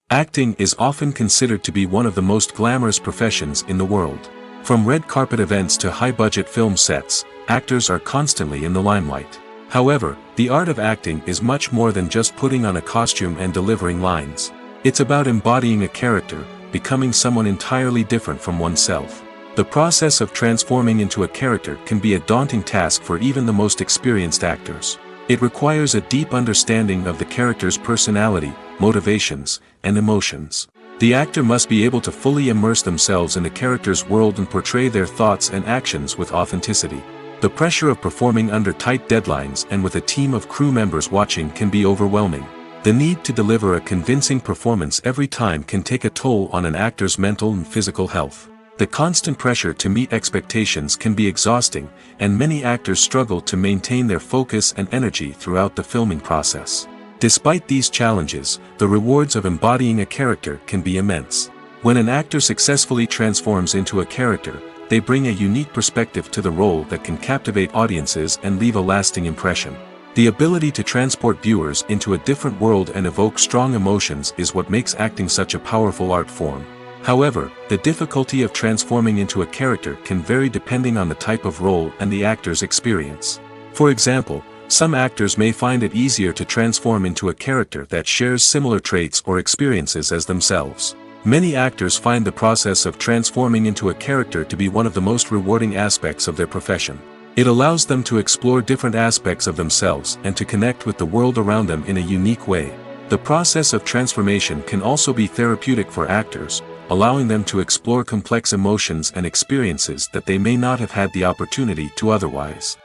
Acting is often considered to be one of the most glamorous professions in the world. From red carpet events to high-budget film sets, actors are constantly in the limelight. However, the art of acting is much more than just putting on a costume and delivering lines. It's about embodying a character, becoming someone entirely different from oneself. The process of transforming into a character can be a daunting task for even the most experienced actors. It requires a deep understanding of the character's personality, motivations, and emotions. The actor must be able to fully immerse themselves in the character's world and portray their thoughts and actions with authenticity. The pressure of performing under tight deadlines and with a team of crew members watching can be overwhelming. The need to deliver a convincing performance every time can take a toll on an actor's mental and physical health. The constant pressure to meet expectations can be exhausting, and many actors struggle to maintain their focus and energy throughout the filming process. Despite these challenges, the rewards of embodying a character can be immense. When an actor successfully transforms into a character, they bring a unique perspective to the role that can captivate audiences and leave a lasting impression. The ability to transport viewers into a different world and evoke strong emotions is what makes acting such a powerful art form. However, the difficulty of transforming into a character can vary depending on the type of role and the actor's experience. For example, Some actors may find it easier to transform into a character that shares similar traits or experiences as themselves. Many actors find the process of transforming into a character to be one of the most rewarding aspects of their profession. It allows them to explore different aspects of themselves and to connect with the world around them in a unique way. The process of transformation can also be therapeutic for actors, allowing them to explore complex emotions and experiences that they may not have had the opportunity to otherwise.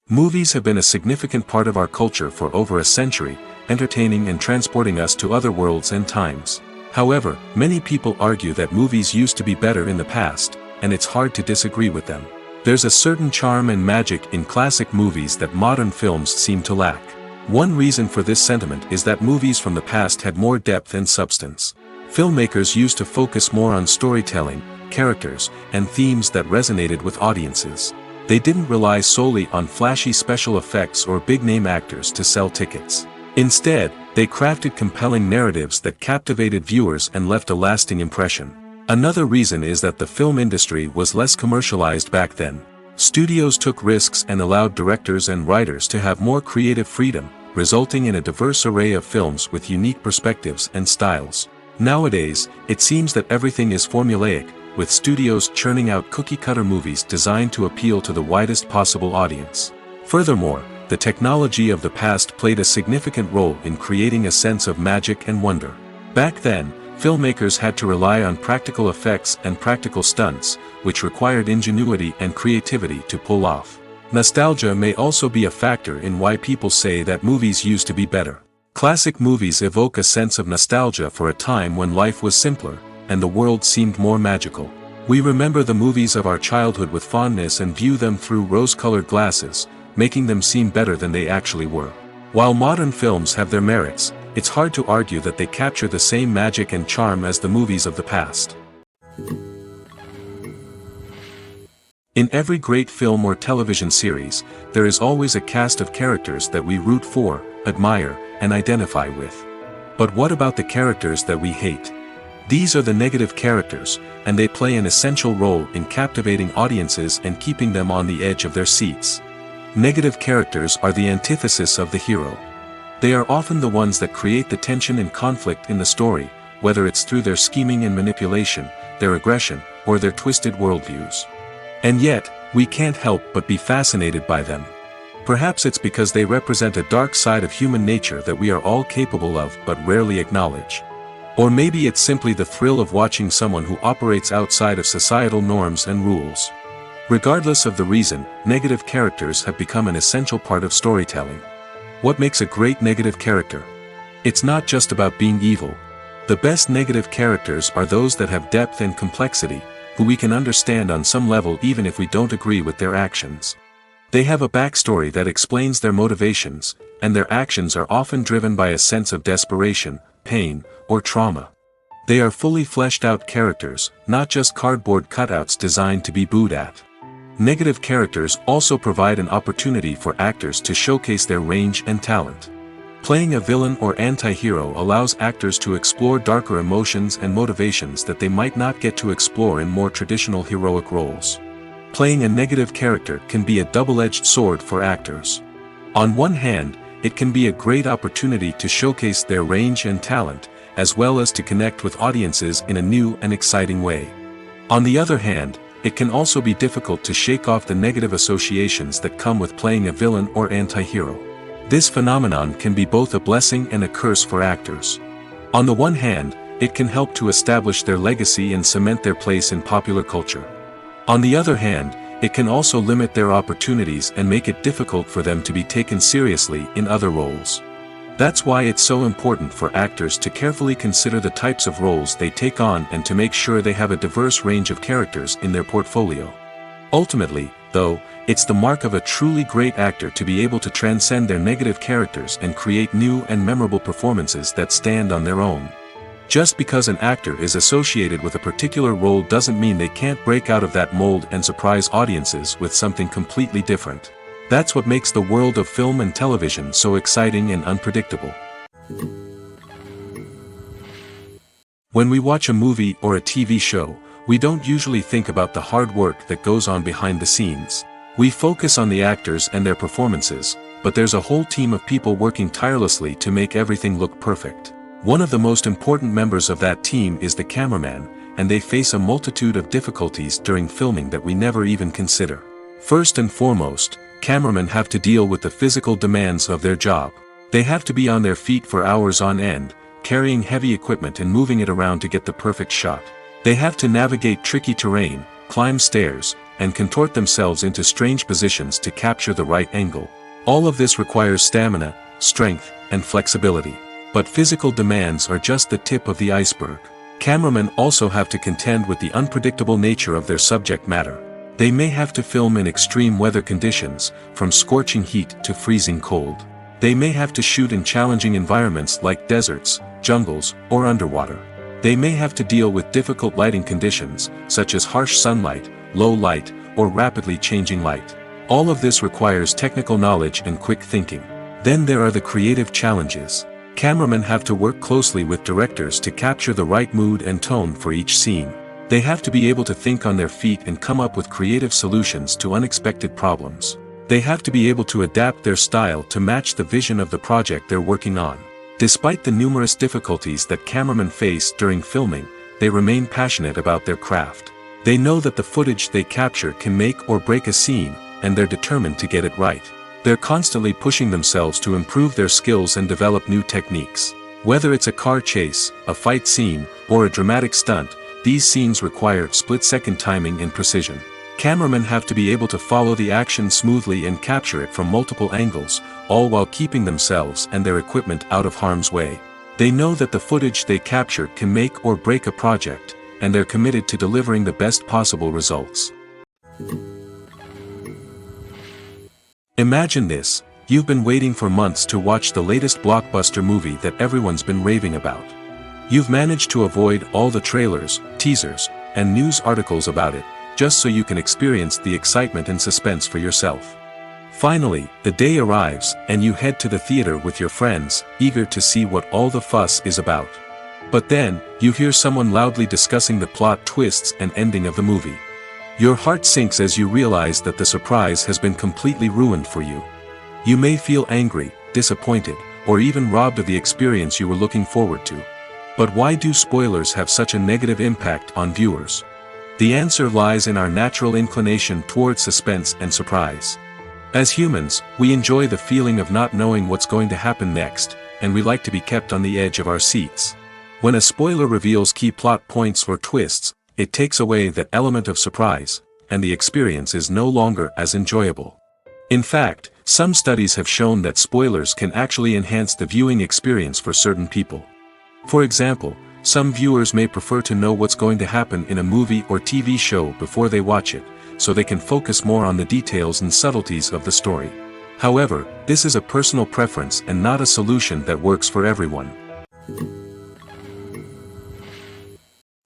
Movies have been a significant part of our culture for over a century, entertaining and transporting us to other worlds and times. However, many people argue that movies used to be better in the past, and it's hard to disagree with them. There's a certain charm and magic in classic movies that modern films seem to lack. One reason for this sentiment is that movies from the past had more depth and substance. Filmmakers used to focus more on storytelling, characters, and themes that resonated with audiences. They didn't rely solely on flashy special effects or big-name actors to sell tickets. Instead, they crafted compelling narratives that captivated viewers and left a lasting impression. Another reason is that the film industry was less commercialized back then. Studios took risks and allowed directors and writers to have more creative freedom, resulting in a diverse array of films with unique perspectives and styles. Nowadays, it seems that everything is formulaic, with studios churning out cookie-cutter movies designed to appeal to the widest possible audience. Furthermore, the technology of the past played a significant role in creating a sense of magic and wonder. Back then, filmmakers had to rely on practical effects and practical stunts, which required ingenuity and creativity to pull off. Nostalgia may also be a factor in why people say that movies used to be better. Classic movies evoke a sense of nostalgia for a time when life was simpler, and the world seemed more magical. We remember the movies of our childhood with fondness and view them through rose-colored glasses, making them seem better than they actually were. While modern films have their merits, it's hard to argue that they capture the same magic and charm as the movies of the past. In every great film or television series, there is always a cast of characters that we root for, admire, and identify with. But what about the characters that we hate? These are the negative characters, and they play an essential role in captivating audiences and keeping them on the edge of their seats. Negative characters are the antithesis of the hero. They are often the ones that create the tension and conflict in the story, whether it's through their scheming and manipulation, their aggression, or their twisted worldviews. And yet, we can't help but be fascinated by them. Perhaps it's because they represent a dark side of human nature that we are all capable of but rarely acknowledge. Or maybe it's simply the thrill of watching someone who operates outside of societal norms and rules. Regardless of the reason, negative characters have become an essential part of storytelling. What makes a great negative character? It's not just about being evil. The best negative characters are those that have depth and complexity, who we can understand on some level even if we don't agree with their actions. They have a backstory that explains their motivations, and their actions are often driven by a sense of desperation, pain, or trauma. They are fully fleshed out characters, not just cardboard cutouts designed to be booed at. Negative characters also provide an opportunity for actors to showcase their range and talent. Playing a villain or anti-hero allows actors to explore darker emotions and motivations that they might not get to explore in more traditional heroic roles. Playing a negative character can be a double-edged sword for actors. On one hand, it can be a great opportunity to showcase their range and talent, as well as to connect with audiences in a new and exciting way. On the other hand, it can also be difficult to shake off the negative associations that come with playing a villain or anti-hero. This phenomenon can be both a blessing and a curse for actors. On the one hand, it can help to establish their legacy and cement their place in popular culture. On the other hand, it can also limit their opportunities and make it difficult for them to be taken seriously in other roles. That's why it's so important for actors to carefully consider the types of roles they take on and to make sure they have a diverse range of characters in their portfolio. Ultimately, though, it's the mark of a truly great actor to be able to transcend their negative characters and create new and memorable performances that stand on their own. Just because an actor is associated with a particular role doesn't mean they can't break out of that mold and surprise audiences with something completely different. That's what makes the world of film and television so exciting and unpredictable. When we watch a movie or a TV show, we don't usually think about the hard work that goes on behind the scenes. We focus on the actors and their performances, but there's a whole team of people working tirelessly to make everything look perfect. One of the most important members of that team is the cameraman, and they face a multitude of difficulties during filming that we never even consider. First and foremost, cameramen have to deal with the physical demands of their job. They have to be on their feet for hours on end, carrying heavy equipment and moving it around to get the perfect shot. They have to navigate tricky terrain, climb stairs, and contort themselves into strange positions to capture the right angle. All of this requires stamina, strength, and flexibility. But physical demands are just the tip of the iceberg. Cameramen also have to contend with the unpredictable nature of their subject matter. They may have to film in extreme weather conditions, from scorching heat to freezing cold. They may have to shoot in challenging environments like deserts, jungles, or underwater. They may have to deal with difficult lighting conditions, such as harsh sunlight, low light, or rapidly changing light. All of this requires technical knowledge and quick thinking. Then there are the creative challenges. Cameramen have to work closely with directors to capture the right mood and tone for each scene. They have to be able to think on their feet and come up with creative solutions to unexpected problems. They have to be able to adapt their style to match the vision of the project they're working on. Despite the numerous difficulties that cameramen face during filming, they remain passionate about their craft. They know that the footage they capture can make or break a scene, and they're determined to get it right. They're constantly pushing themselves to improve their skills and develop new techniques. Whether it's a car chase, a fight scene, or a dramatic stunt, these scenes require split-second timing and precision. Cameramen have to be able to follow the action smoothly and capture it from multiple angles, all while keeping themselves and their equipment out of harm's way. They know that the footage they capture can make or break a project, and they're committed to delivering the best possible results. Imagine this: you've been waiting for months to watch the latest blockbuster movie that everyone's been raving about. You've managed to avoid all the trailers, teasers, and news articles about it, just so you can experience the excitement and suspense for yourself. Finally, the day arrives, and you head to the theater with your friends, eager to see what all the fuss is about. But then, you hear someone loudly discussing the plot twists and ending of the movie. Your heart sinks as you realize that the surprise has been completely ruined for you. You may feel angry, disappointed, or even robbed of the experience you were looking forward to. But why do spoilers have such a negative impact on viewers? The answer lies in our natural inclination toward suspense and surprise. As humans, we enjoy the feeling of not knowing what's going to happen next, and we like to be kept on the edge of our seats. When a spoiler reveals key plot points or twists, it takes away that element of surprise, and the experience is no longer as enjoyable. In fact, some studies have shown that spoilers can actually enhance the viewing experience for certain people. For example, some viewers may prefer to know what's going to happen in a movie or TV show before they watch it, so they can focus more on the details and subtleties of the story. However, this is a personal preference and not a solution that works for everyone.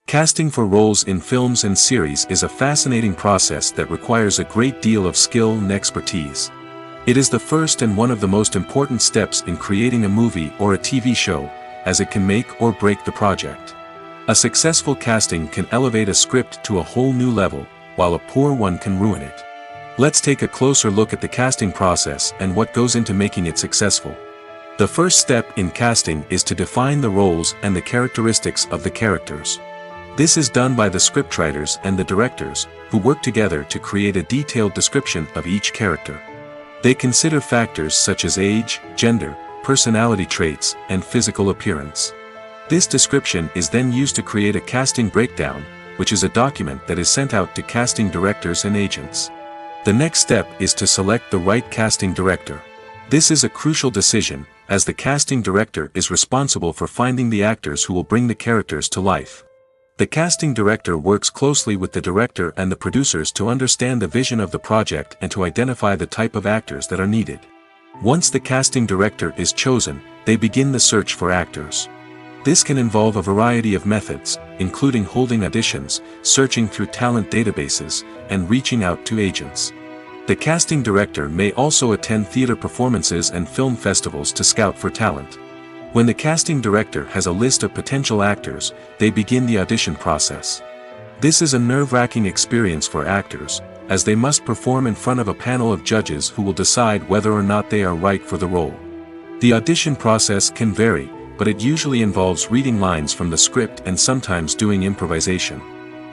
Casting for roles in films and series is a fascinating process that requires a great deal of skill and expertise. It is the first and one of the most important steps in creating a movie or a TV show, as it can make or break the project. A successful casting can elevate a script to a whole new level, while a poor one can ruin it. Let's take a closer look at the casting process and what goes into making it successful. The first step in casting is to define the roles and the characteristics of the characters. This is done by the scriptwriters and the directors, who work together to create a detailed description of each character. They consider factors such as age, gender, personality traits, and physical appearance. This description is then used to create a casting breakdown, which is a document that is sent out to casting directors and agents. The next step is to select the right casting director. This is a crucial decision, as the casting director is responsible for finding the actors who will bring the characters to life. The casting director works closely with the director and the producers to understand the vision of the project and to identify the type of actors that are needed. Once the casting director is chosen, they begin the search for actors. This can involve a variety of methods, including holding auditions, searching through talent databases, and reaching out to agents. The casting director may also attend theater performances and film festivals to scout for talent. When the casting director has a list of potential actors, they begin the audition process. This is a nerve-wracking experience for actors, as they must perform in front of a panel of judges who will decide whether or not they are right for the role. The audition process can vary, but it usually involves reading lines from the script and sometimes doing improvisation.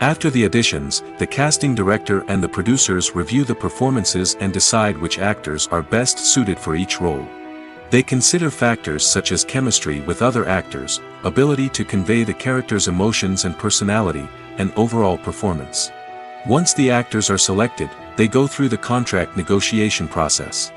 After the auditions, the casting director and the producers review the performances and decide which actors are best suited for each role. They consider factors such as chemistry with other actors, ability to convey the character's emotions and personality, and overall performance. Once the actors are selected, they go through the contract negotiation process.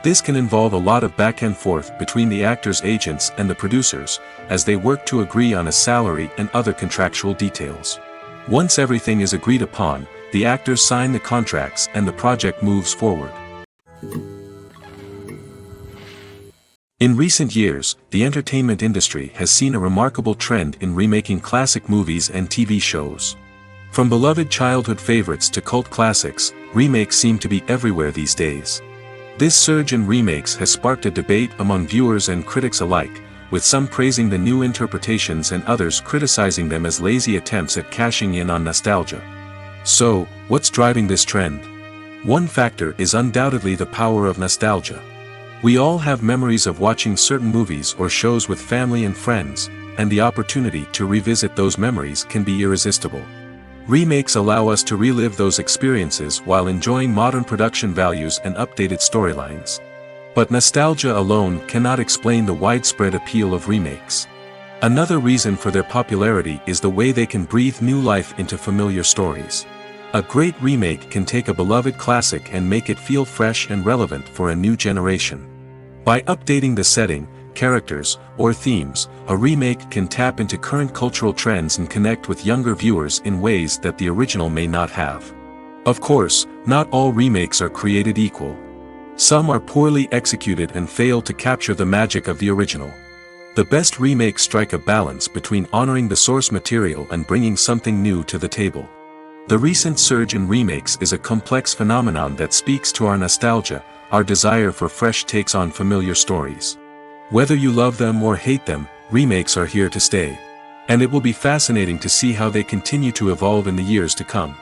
This can involve a lot of back and forth between the actors' agents and the producers, as they work to agree on a salary and other contractual details. Once everything is agreed upon, the actors sign the contracts and the project moves forward. In recent years, the entertainment industry has seen a remarkable trend in remaking classic movies and TV shows. From beloved childhood favorites to cult classics, remakes seem to be everywhere these days. This surge in remakes has sparked a debate among viewers and critics alike, with some praising the new interpretations and others criticizing them as lazy attempts at cashing in on nostalgia. So, what's driving this trend? One factor is undoubtedly the power of nostalgia. We all have memories of watching certain movies or shows with family and friends, and the opportunity to revisit those memories can be irresistible. Remakes allow us to relive those experiences while enjoying modern production values and updated storylines. But nostalgia alone cannot explain the widespread appeal of remakes. Another reason for their popularity is the way they can breathe new life into familiar stories. A great remake can take a beloved classic and make it feel fresh and relevant for a new generation. By updating the setting, characters, or themes, a remake can tap into current cultural trends and connect with younger viewers in ways that the original may not have. Of course, not all remakes are created equal. Some are poorly executed and fail to capture the magic of the original. The best remakes strike a balance between honoring the source material and bringing something new to the table. The recent surge in remakes is a complex phenomenon that speaks to our nostalgia, our desire for fresh takes on familiar stories. Whether you love them or hate them, remakes are here to stay. And it will be fascinating to see how they continue to evolve in the years to come.